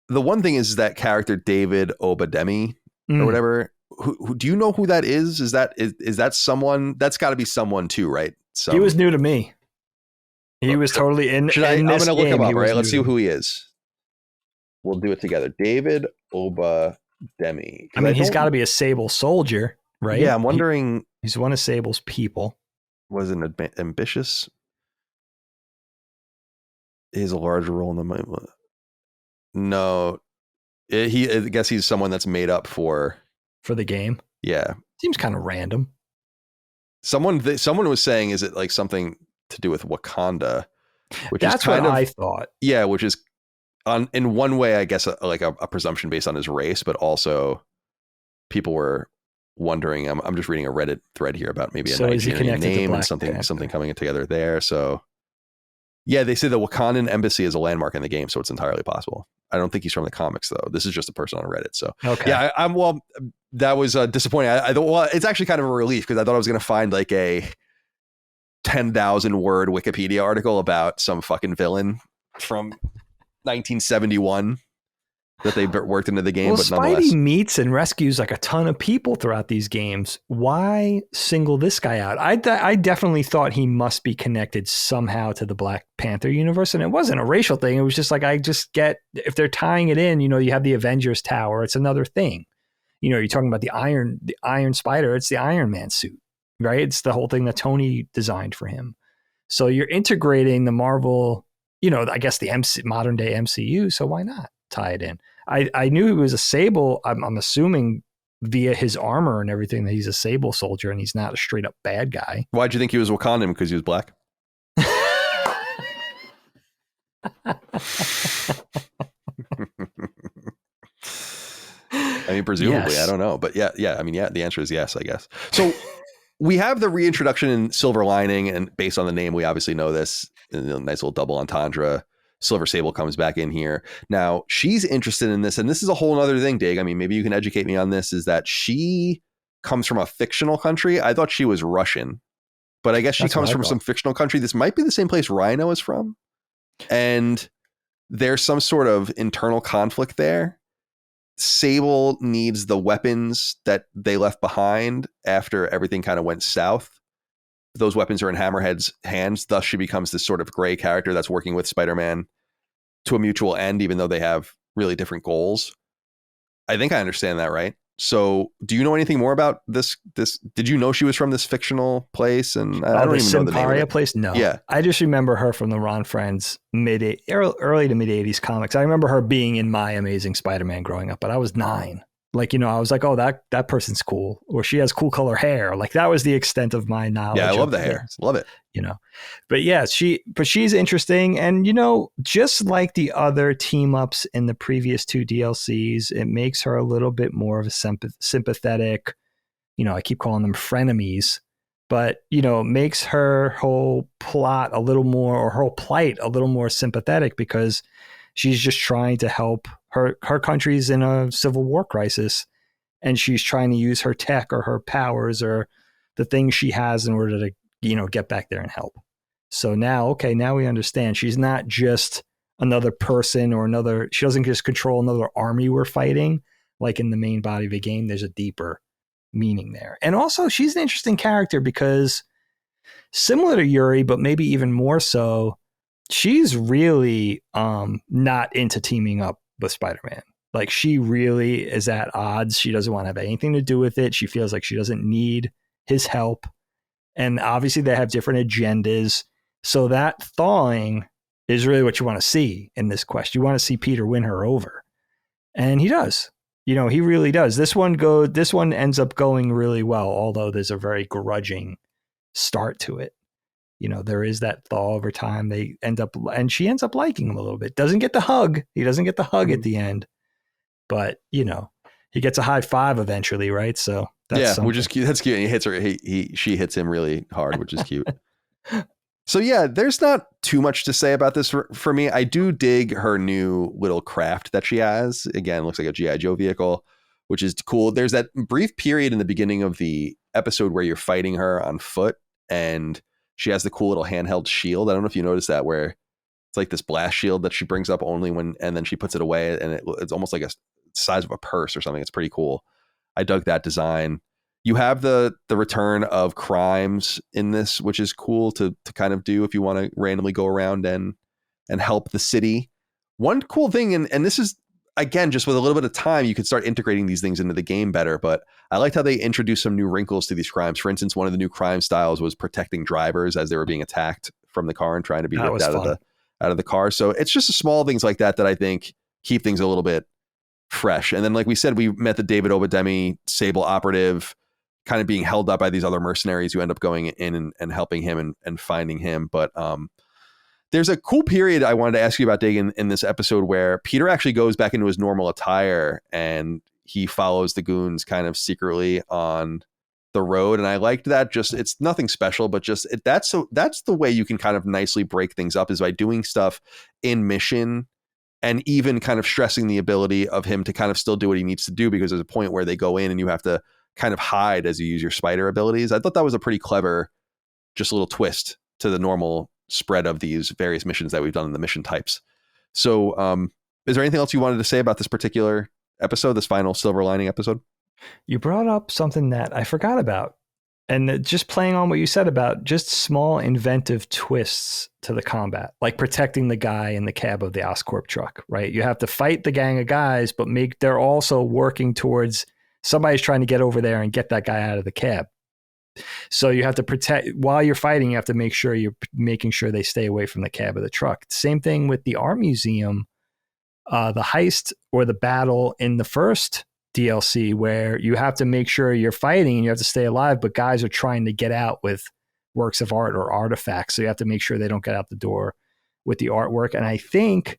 the one thing is that character David Obademi or whatever. Who do you know who that is? Is that someone? That's got to be someone too, right? He was new to me. He was totally in. I'm going to look him up. Right, let's see who he is. We'll do it together. David Obademi. I mean, he's got to be a Sable soldier, right? Yeah, I'm wondering. He's one of Sable's people. Was an ambitious. He has a larger role in the. No, I guess he's someone that's made up for the game. Yeah, seems kind of random. Someone was saying, is it like something to do with Wakanda? That's what I thought. Yeah, which is in one way, I guess, like a presumption based on his race, but also people were wondering. I'm just reading a Reddit thread here about maybe a Nigerian name and something coming together there. So yeah, they say the Wakandan embassy is a landmark in the game, so it's entirely possible. I don't think he's from the comics though. This is just a person on Reddit. So okay. Yeah, that was disappointing. I thought, it's actually kind of a relief because I thought I was going to find like a 10,000 word Wikipedia article about some fucking villain from 1971 that they worked into the game. Well, but Spidey meets and rescues like a ton of people throughout these games. Why single this guy out? I definitely thought he must be connected somehow to the Black Panther universe. And it wasn't a racial thing. It was just like, I just get, if they're tying it in, you have the Avengers Tower. It's another thing. You're talking about the Iron Spider. It's the Iron Man suit, right? It's the whole thing that Tony designed for him. So you're integrating the Marvel, I guess the modern day MCU. So why not tie it in? I knew he was a Sable. I'm assuming via his armor and everything that he's a Sable soldier and he's not a straight up bad guy. Why'd you think he was Wakandan? Because he was black? I mean, presumably, yes. I don't know, but yeah. I mean, the answer is yes, I guess. So we have the reintroduction in Silver Lining, and based on the name, we obviously know this. Nice little double entendre. Silver Sable comes back in here. Now she's interested in this, and this is a whole other thing, Dig. I mean, maybe you can educate me on this, is that she comes from a fictional country. I thought she was Russian, but I guess she comes from some fictional country. This might be the same place Rhino is from. And there's some sort of internal conflict there. Sable needs the weapons that they left behind after everything kind of went south. Those weapons are in Hammerhead's hands. Thus, she becomes this sort of gray character that's working with Spider-Man to a mutual end, even though they have really different goals. I think I understand that, right? So do you know anything more about this? Did you know she was from this fictional place? And I don't even know the name of it. Place? No. Yeah. I just remember her from the Ron Friends early to mid 80s comics. I remember her being in My Amazing Spider-Man growing up, but I was 9. Like, I was like, oh, that person's cool, or she has cool color hair. Like, that was the extent of my knowledge. Yeah, I love the hair. Love it. But yeah, she's interesting. And, just like the other team ups in the previous 2 DLCs, it makes her a little bit more of a sympathetic, I keep calling them frenemies, but, makes her whole plot a little more, or her whole plight a little more sympathetic, because she's just trying to help her country's in a civil war crisis, and she's trying to use her tech or her powers or the things she has in order to, get back there and help. So now we understand she's not just another person or she doesn't just control another army we're fighting. Like in the main body of the game, there's a deeper meaning there. And also she's an interesting character because similar to Yuri, but maybe even more so, she's really not into teaming up with Spider-Man. Like, she really is at odds. She doesn't want to have anything to do with it. She feels like she doesn't need his help. And obviously they have different agendas. So that thawing is really what you want to see in this quest. You want to see Peter win her over. And he does. He really does. This one ends up going really well, although there's a very grudging start to it. There is that thaw over time. She ends up liking him a little bit. Doesn't get the hug. He doesn't get the hug at the end, but he gets a high five eventually, right? So that's which is cute. That's cute. And he hits her. She hits him really hard, which is cute. So yeah, there's not too much to say about this for me. I do dig her new little craft that she has. Again, looks like a G.I. Joe vehicle, which is cool. There's that brief period in the beginning of the episode where you're fighting her on foot, and she has the cool little handheld shield. I don't know if you noticed that, where it's like this blast shield that she brings up only and then she puts it away, and it's almost like a size of a purse or something. It's pretty cool. I dug that design. You have the return of crimes in this, which is cool to kind of do if you want to randomly go around and help the city. One cool thing, and this is, again, just with a little bit of time, you could start integrating these things into the game better. But I liked how they introduced some new wrinkles to these crimes. For instance, one of the new crime styles was protecting drivers as they were being attacked from the car and trying to be ripped out of the car. So it's just small things like that I think keep things a little bit fresh. And then, like we said, we met the David Obademi Sable operative, kind of being held up by these other mercenaries who end up going in and helping him and finding him. But there's a cool period I wanted to ask you about, Dagan, in this episode where Peter actually goes back into his normal attire and he follows the goons kind of secretly on the road. And I liked that. Just, it's nothing special, but just that's the way you can kind of nicely break things up, is by doing stuff in mission and even kind of stressing the ability of him to kind of still do what he needs to do, because there's a point where they go in and you have to kind of hide as you use your spider abilities. I thought that was a pretty clever, just a little twist to the normal spread of these various missions that we've done in the mission types. So is there anything else you wanted to say about this particular episode, this final Silver Lining episode? You brought up something that I forgot about, and just playing on what you said about just small inventive twists to the combat, like protecting the guy in the cab of the Oscorp truck, right? You have to fight the gang of guys, but they're also working towards somebody's trying to get over there and get that guy out of the cab. So you have to protect, while you're fighting, you have to make sure you're making sure they stay away from the cab of the truck. Same thing with the art museum, the heist or the battle in the first DLC, where you have to make sure you're fighting and you have to stay alive, but guys are trying to get out with works of art or artifacts. So you have to make sure they don't get out the door with the artwork. And I think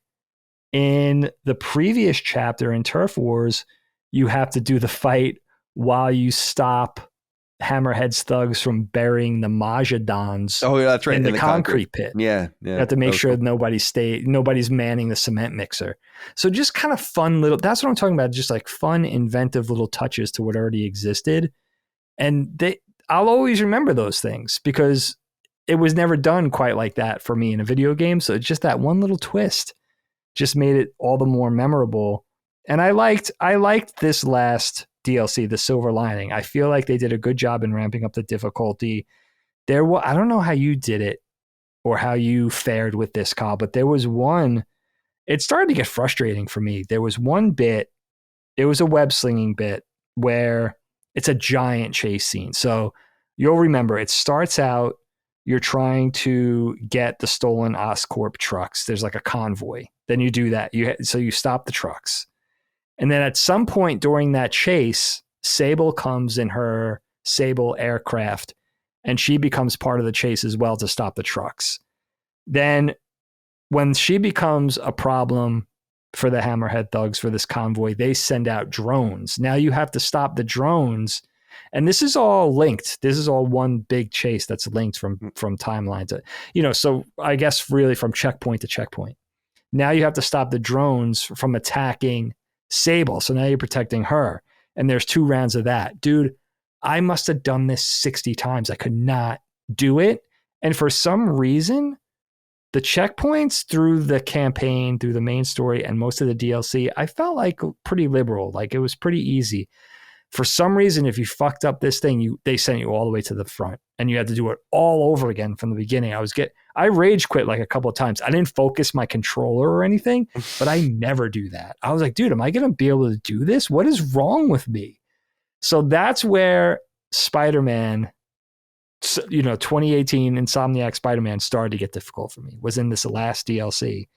in the previous chapter in Turf Wars, you have to do the fight while you stop Hammerhead's thugs from burying the Majadons in the concrete pit. Yeah. You have to make sure nobody's manning the cement mixer. So just kind of fun little, that's what I'm talking about. Just like fun, inventive little touches to what already existed. And I'll always remember those things because it was never done quite like that for me in a video game. So just that one little twist just made it all the more memorable. And I liked this last DLC, the Silver Lining. I feel like they did a good job in ramping up the difficulty. I don't know how you did it or how you fared with this, Kyle, but there was one, it started to get frustrating for me. There was one bit, it was a web slinging bit where it's a giant chase scene. So you'll remember it starts out, you're trying to get the stolen Oscorp trucks. There's like a convoy. Then you do that. So you stop the trucks. And then at some point during that chase, Sable comes in her Sable aircraft and she becomes part of the chase as well to stop the trucks. Then when she becomes a problem for the Hammerhead thugs for this convoy, they send out drones. Now you have to stop the drones. And this is all linked. This is all one big chase that's linked from timeline to, so I guess really from checkpoint to checkpoint. Now you have to stop the drones from attacking Sable. So now you're protecting her. And there's 2 rounds of that. Dude, I must have done this 60 times. I could not do it. And for some reason, the checkpoints through the campaign, through the main story, and most of the DLC, I felt like pretty liberal. Like it was pretty easy. For some reason, if you fucked up this thing, they sent you all the way to the front and you had to do it all over again from the beginning. I rage quit like a couple of times. I didn't focus my controller or anything, but I never do that. I was like, dude, am I going to be able to do this? What is wrong with me? So that's where Spider-Man, 2018 Insomniac Spider-Man started to get difficult for me, was in this last DLC.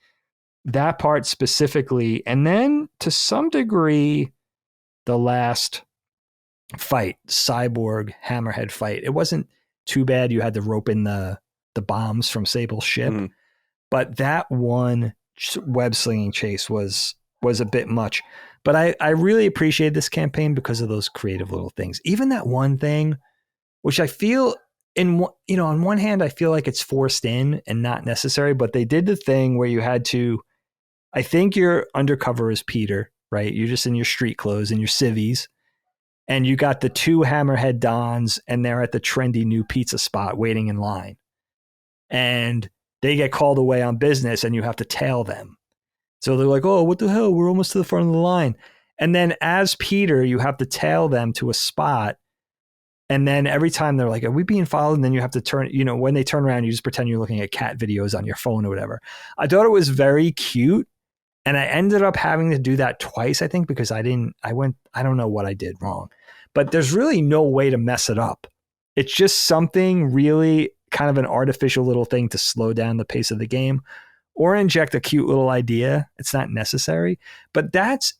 That part specifically. And then to some degree, the last fight, Cyborg Hammerhead fight. It wasn't too bad. You had to rope in the bombs from Sable's ship, but that one web slinging chase was a bit much. But I really appreciate this campaign because of those creative little things. Even that one thing, which I feel on one hand, I feel like it's forced in and not necessary, but they did the thing where you had to, I think you're undercover as Peter, right? You're just in your street clothes and your civvies, and you got the two Hammerhead Dons, and they're at the trendy new pizza spot waiting in line. And they get called away on business and you have to tail them. So they're like, oh, what the hell? We're almost to the front of the line. And then as Peter, you have to tail them to a spot. And then every time they're like, are we being followed? And then you have to turn, when they turn around, you just pretend you're looking at cat videos on your phone or whatever. I thought it was very cute. And I ended up having to do that twice, I think, because I don't know what I did wrong. But there's really no way to mess it up. It's just something really kind of an artificial little thing to slow down the pace of the game or inject a cute little idea. It's not necessary. But that's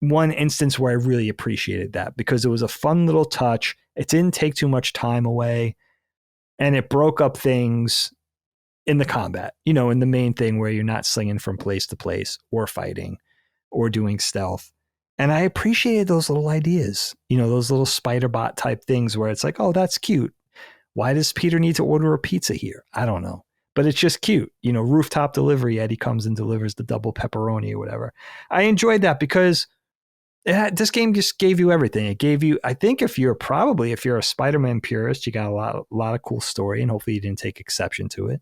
one instance where I really appreciated that because it was a fun little touch. It didn't take too much time away, and it broke up things in the combat, in the main thing where you're not slinging from place to place or fighting or doing stealth. And I appreciated those little ideas, those little spider bot type things where it's like, oh, that's cute. Why does Peter need to order a pizza here? I don't know, but it's just cute. Rooftop delivery, Eddie comes and delivers the double pepperoni or whatever. I enjoyed that because this game just gave you everything. It gave you, I think if you're a Spider-Man purist, you got a lot of cool story, and hopefully you didn't take exception to it.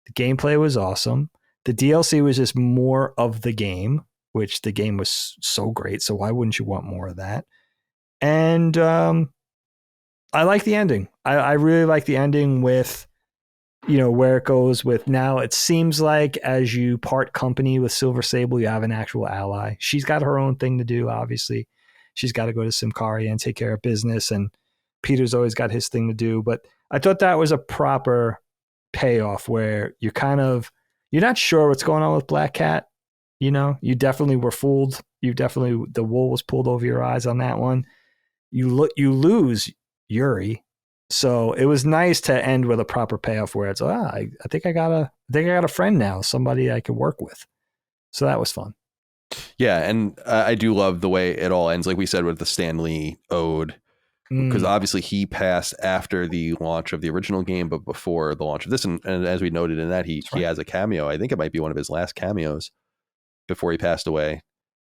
The gameplay was awesome. The DLC was just more of the game, which the game was so great. So why wouldn't you want more of that? And I like the ending. I really like the ending with, where it goes with now. It seems like as you part company with Silver Sable, you have an actual ally. She's got her own thing to do, obviously. She's got to go to Symkaria and take care of business, and Peter's always got his thing to do. But I thought that was a proper payoff where you're not sure what's going on with Black Cat. You definitely were fooled. The wool was pulled over your eyes on that one. You lose Yuri. So it was nice to end with a proper payoff where it's, I think I got a friend now, somebody I could work with. So that was fun. Yeah. And I do love the way it all ends. Like we said, with the Stan Lee ode, because obviously he passed after the launch of the original game, but before the launch of this. And as we noted in that, he has a cameo. I think it might be one of his last cameos before he passed away.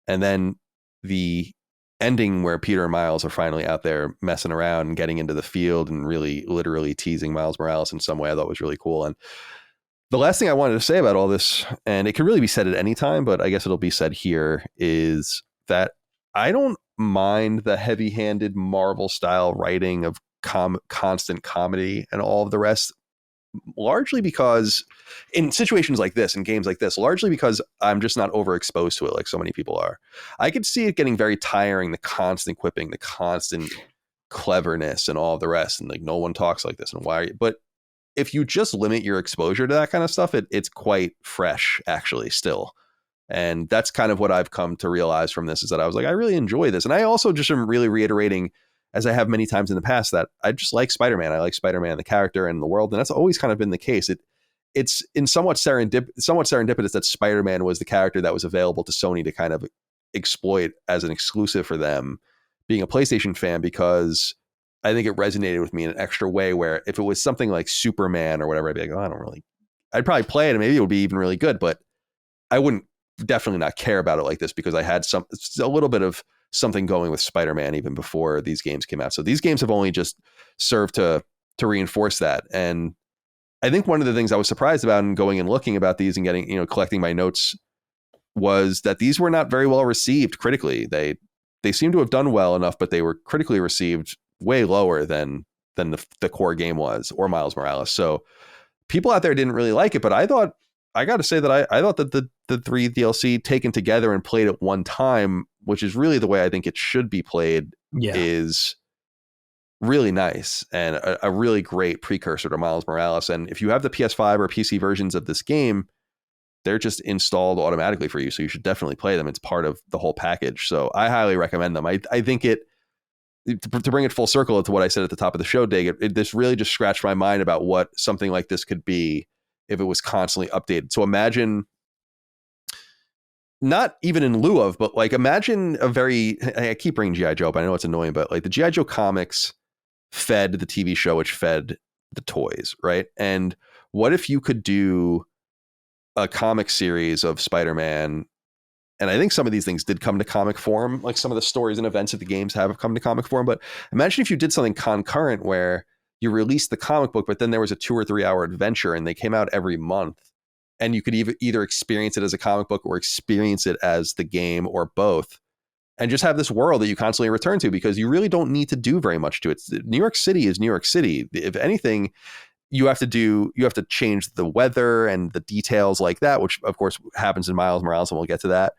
And then the ending where Peter and Miles are finally out there messing around and getting into the field and really literally teasing Miles Morales in some way, I thought was really cool. And the last thing I wanted to say about all this, and it can really be said at any time, but I guess it'll be said here, is that I don't mind the heavy-handed Marvel style writing of constant comedy and all of the rest, largely because in situations like this, in games like this, largely because I'm just not overexposed to it like so many people are. I could see it getting very tiring, the constant quipping, the constant cleverness and all of the rest, and like no one talks like this and why are you? But if you just limit your exposure to that kind of stuff, it's quite fresh actually still. And that's kind of what I've come to realize from this, is that I was like, I really enjoy this. And I also just am really reiterating, as I have many times in the past, that I just like Spider-Man. I like Spider-Man, the character and the world. And that's always kind of been the case. It's in somewhat serendipitous that Spider-Man was the character that was available to Sony to kind of exploit as an exclusive for them, being a PlayStation fan, because I think it resonated with me in an extra way, where if it was something like Superman or whatever, I'd be like, oh, I'd probably play it and maybe it would be even really good, but I wouldn't definitely not care about it like this, because I had a little bit of something going with Spider-Man even before these games came out. So these games have only just served to reinforce that. And I think one of the things I was surprised about in going and looking about these and getting, collecting my notes, was that these were not very well received critically. They seem to have done well enough, but they were critically received way lower than the core game was, or Miles Morales. So people out there didn't really like it, but I got to say that I thought that the 3 DLC taken together and played at one time, which is really the way I think it should be played, is really nice and a really great precursor to Miles Morales. And if you have the PS5 or PC versions of this game, they're just installed automatically for you. So you should definitely play them. It's part of the whole package. So I highly recommend them. I think to bring it full circle to what I said at the top of the show, Dagan, this really just scratched my mind about what something like this could be if it was constantly updated. So imagine, not even in lieu of, but like imagine I keep bringing G.I. Joe up. I know it's annoying, but like the G.I. Joe comics fed the TV show, which fed the toys, right? And what if you could do a comic series of Spider-Man? And I think some of these things did come to comic form, like some of the stories and events of the games have come to comic form. But imagine if you did something concurrent where you released the comic book, but then there was a 2 or 3 hour adventure and they came out every month. And you could either experience it as a comic book or experience it as the game or both. And just have this world that you constantly return to, because you really don't need to do very much to it. New York City is New York City. If anything, you have to change the weather and the details like that, which of course happens in Miles Morales, and we'll get to that.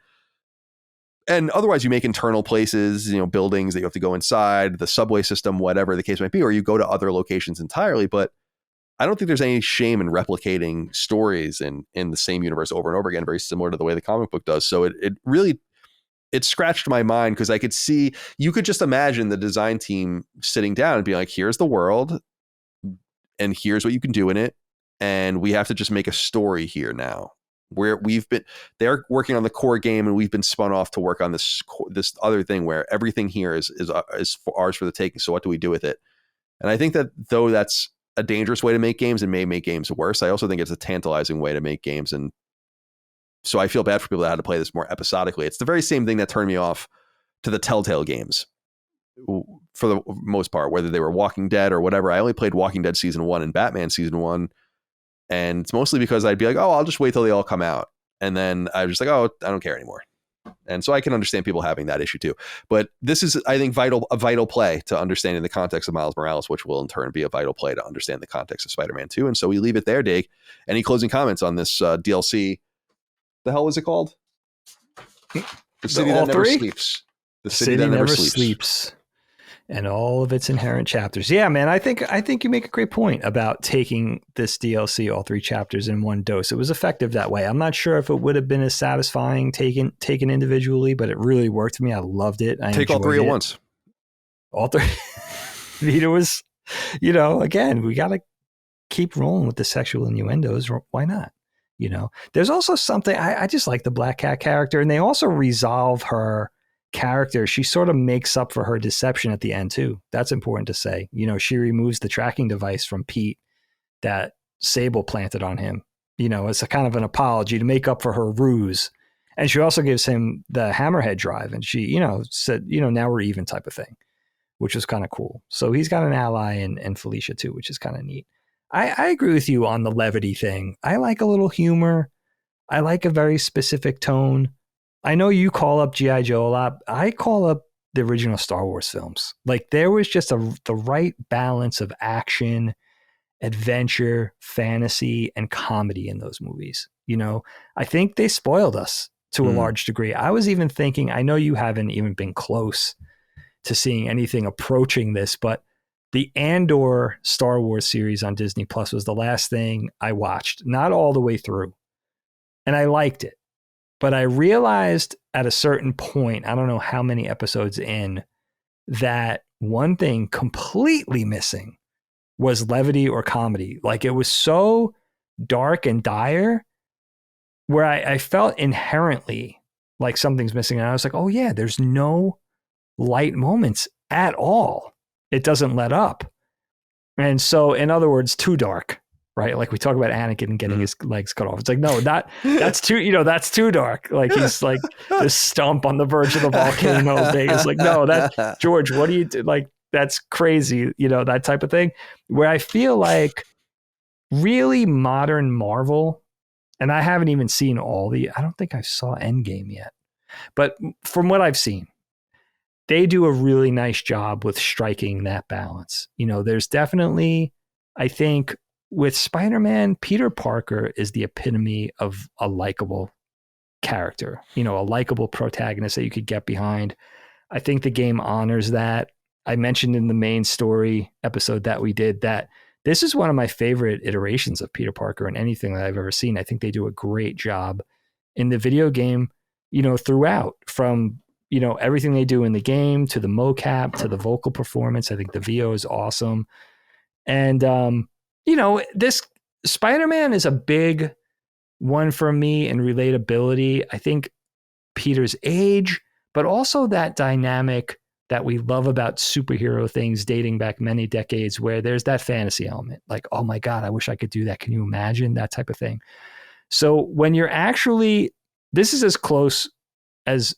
And otherwise you make internal places, buildings that you have to go inside, the subway system, whatever the case might be, or you go to other locations entirely. But I don't think there's any shame in replicating stories in the same universe over and over again, very similar to the way the comic book does. So it really scratched my mind, because I could see, you could just imagine the design team sitting down and being like, here's the world and here's what you can do in it. And we have to just make a story here now, where they're working on the core game and we've been spun off to work on this other thing where everything here is ours for the taking. So what do we do with it? And I think that though that's a dangerous way to make games and may make games worse, I also think it's a tantalizing way to make games. And so I feel bad for people that had to play this more episodically. It's the very same thing that turned me off to the Telltale games for the most part, whether they were Walking Dead or whatever. I only played Walking Dead season 1 and Batman season 1. And it's mostly because I'd be like, oh, I'll just wait till they all come out. And then I was just like, oh, I don't care anymore. And so I can understand people having that issue too. But this is, I think, a vital play to understanding the context of Miles Morales, which will in turn be a vital play to understand the context of Spider-Man 2. And so we leave it there, Dave. Any closing comments on this DLC? The hell was it called? The City That Never Sleeps. The City That Never Sleeps. And all of its inherent chapters. Yeah, man, I think you make a great point about taking this DLC, all 3 chapters, in one dose. It was effective that way. I'm not sure if it would have been as satisfying taken individually, but it really worked for me. I loved it. Take all 3 at once. All 3. Vita was, again, we got to keep rolling with the sexual innuendos. Why not? There's also something, I just like the Black Cat character, and they also resolve her character. She sort of makes up for her deception at the end too. That's important to say. She removes the tracking device from Pete that Sable planted on him, as a kind of an apology to make up for her ruse. And she also gives him the Hammerhead drive, and she, said, now we're even type of thing, which was kind of cool. So he's got an ally in Felicia too, which is kind of neat. I agree with you on the levity thing. I like a little humor. I like a very specific tone. I know you call up G.I. Joe a lot. I call up the original Star Wars films. Like, there was just the right balance of action, adventure, fantasy, and comedy in those movies. I think they spoiled us to a large degree. I was even thinking, I know you haven't even been close to seeing anything approaching this, but the Andor Star Wars series on Disney Plus was the last thing I watched, not all the way through. And I liked it. But I realized at a certain point, I don't know how many episodes in, that one thing completely missing was levity or comedy. Like, it was so dark and dire where I felt inherently like something's missing. And I was like, oh yeah, there's no light moments at all. It doesn't let up. And so, in other words, too dark. Right? Like, we talk about Anakin getting his legs cut off. It's like, no, that's too, that's too dark. Like, he's like this stump on the verge of the volcano thing. It's like, no, George, what do you do? Like, that's crazy, that type of thing. Where I feel like really modern Marvel, and I haven't even seen I don't think I saw Endgame yet, but from what I've seen, they do a really nice job with striking that balance. There's definitely, I think, with Spider-Man, Peter Parker is the epitome of a likable character, a likable protagonist that you could get behind. I think the game honors that. I mentioned in the main story episode that we did that this is one of my favorite iterations of Peter Parker in anything that I've ever seen. I think they do a great job in the video game, throughout, from, everything they do in the game to the mocap to the vocal performance. I think the VO is awesome. And, this Spider-Man is a big one for me in relatability. I think Peter's age, but also that dynamic that we love about superhero things dating back many decades, where there's that fantasy element. Like, oh my God, I wish I could do that. Can you imagine that type of thing? So when you're actually, this is as close as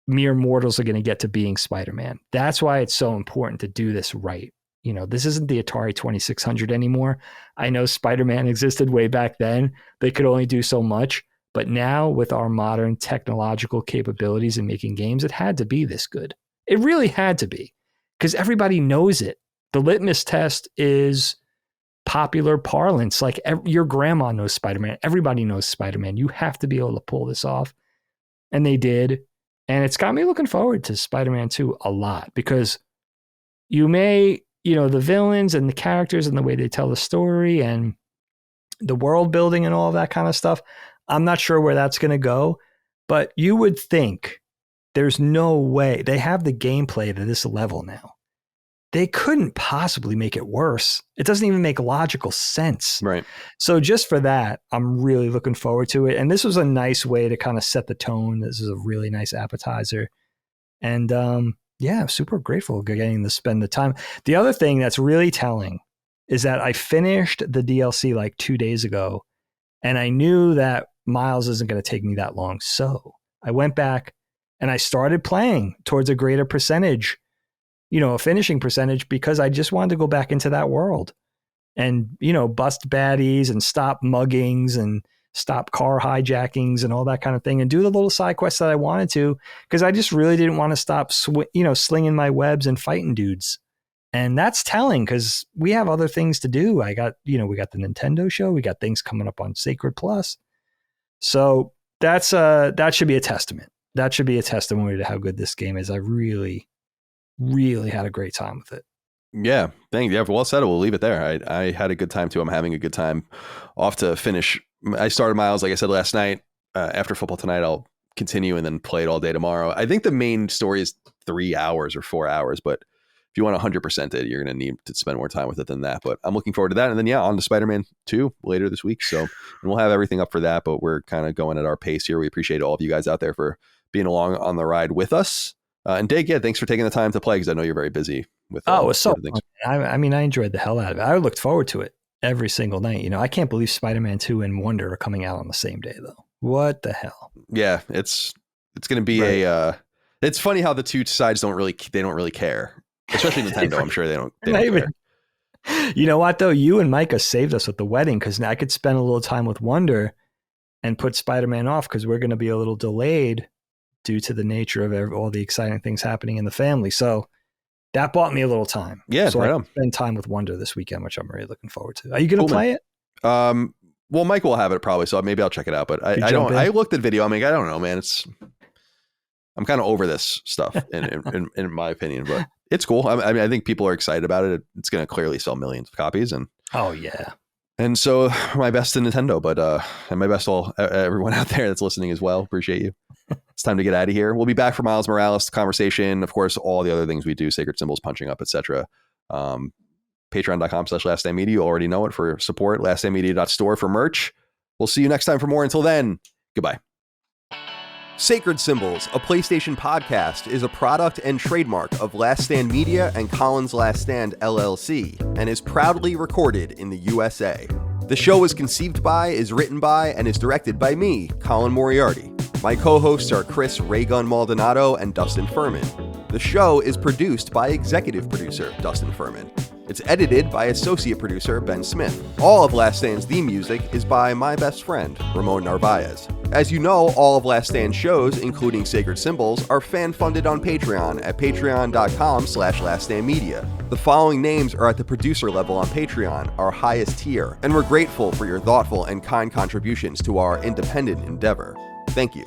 mere mortals are going to get to being Spider-Man. That's why it's so important to do this right. This isn't the Atari 2600 anymore. I know Spider-Man existed way back then. They could only do so much. But now with our modern technological capabilities in making games, it had to be this good. It really had to be, because everybody knows it. The litmus test is popular parlance. Like your grandma knows Spider-Man. Everybody knows Spider-Man. You have to be able to pull this off. And they did. And it's got me looking forward to Spider-Man 2 a lot, because you may, the villains and the characters and the way they tell the story and the world building and all of that kind of stuff, I'm not sure where that's going to go, but you would think there's no way they have the gameplay to this level now. They couldn't possibly make it worse. It doesn't even make logical sense. Right. So just for that, I'm really looking forward to it. And this was a nice way to kind of set the tone. This is a really nice appetizer. And I'm super grateful getting to spend the time. The other thing that's really telling is that I finished the DLC like 2 days ago, and I knew that Miles isn't going to take me that long. So I went back and I started playing towards a greater percentage, a finishing percentage, because I just wanted to go back into that world and, bust baddies and stop muggings and stop car hijackings and all that kind of thing, and do the little side quests that I wanted to, because I just really didn't want to stop, slinging my webs and fighting dudes. And that's telling, because we have other things to do. We got the Nintendo show. We got things coming up on Sacred Plus. So that should be a testament. That should be a testimony to how good this game is. I really, really had a great time with it. Yeah, thank you. Yeah, well said. We'll leave it there. I had a good time too. I'm having a good time. Off to finish. I started Miles, like I said, last night. After football tonight, I'll continue and then play it all day tomorrow. I think the main story is 3 hours or 4 hours, but if you want 100% it, you're going to need to spend more time with it than that. But I'm looking forward to that. And then, on to Spider-Man 2 later this week. So, and we'll have everything up for that, but we're kind of going at our pace here. We appreciate all of you guys out there for being along on the ride with us. And Dag, thanks for taking the time to play, because I know you're very busy with it's so fun. I enjoyed the hell out of it. I looked forward to it every single night. I can't believe Spider-Man 2 and Wonder are coming out on the same day, though. What the hell? Yeah, it's going to be right. It's funny how the two sides don't really care, especially Nintendo. I'm sure they don't care. You know what, though? You and Micah saved us with the wedding, because now I could spend a little time with Wonder and put Spider-Man off, because we're going to be a little delayed due to the nature of all the exciting things happening in the family. So that bought me a little time. Yeah, so I spend time with Wonder this weekend, which I'm really looking forward to. Are you going to play it? Well, Mike will have it probably, so maybe I'll check it out. But I looked at video. I don't know, man. I'm kind of over this stuff in my opinion, but it's cool. I think people are excited about it. It's going to clearly sell millions of copies, and and so my best to Nintendo, but and my best to all everyone out there that's listening as well. Appreciate you. It's time to get out of here. We'll be back for Miles Morales conversation, of course, all the other things we do, Sacred Symbols, Punching Up, etc. Patreon.com/LastStandMedia. You already know it for support. LastStandMedia.store for merch. We'll see you next time for more. Until then, goodbye. Sacred Symbols, a PlayStation podcast, is a product and trademark of Last Stand Media and Colin's Last Stand LLC, and is proudly recorded in the USA. The show is conceived by, is written by, and is directed by me, Colin Moriarty. My co-hosts are Chris Raygun Maldonado and Dustin Furman. The show is produced by executive producer Dustin Furman. It's edited by associate producer Ben Smith. All of Last Stand's theme music is by my best friend, Ramon Narvaez. As you know, all of Last Stand's shows, including Sacred Symbols, are fan-funded on Patreon at patreon.com/laststandmedia. The following names are at the producer level on Patreon, our highest tier, and we're grateful for your thoughtful and kind contributions to our independent endeavor. Thank you.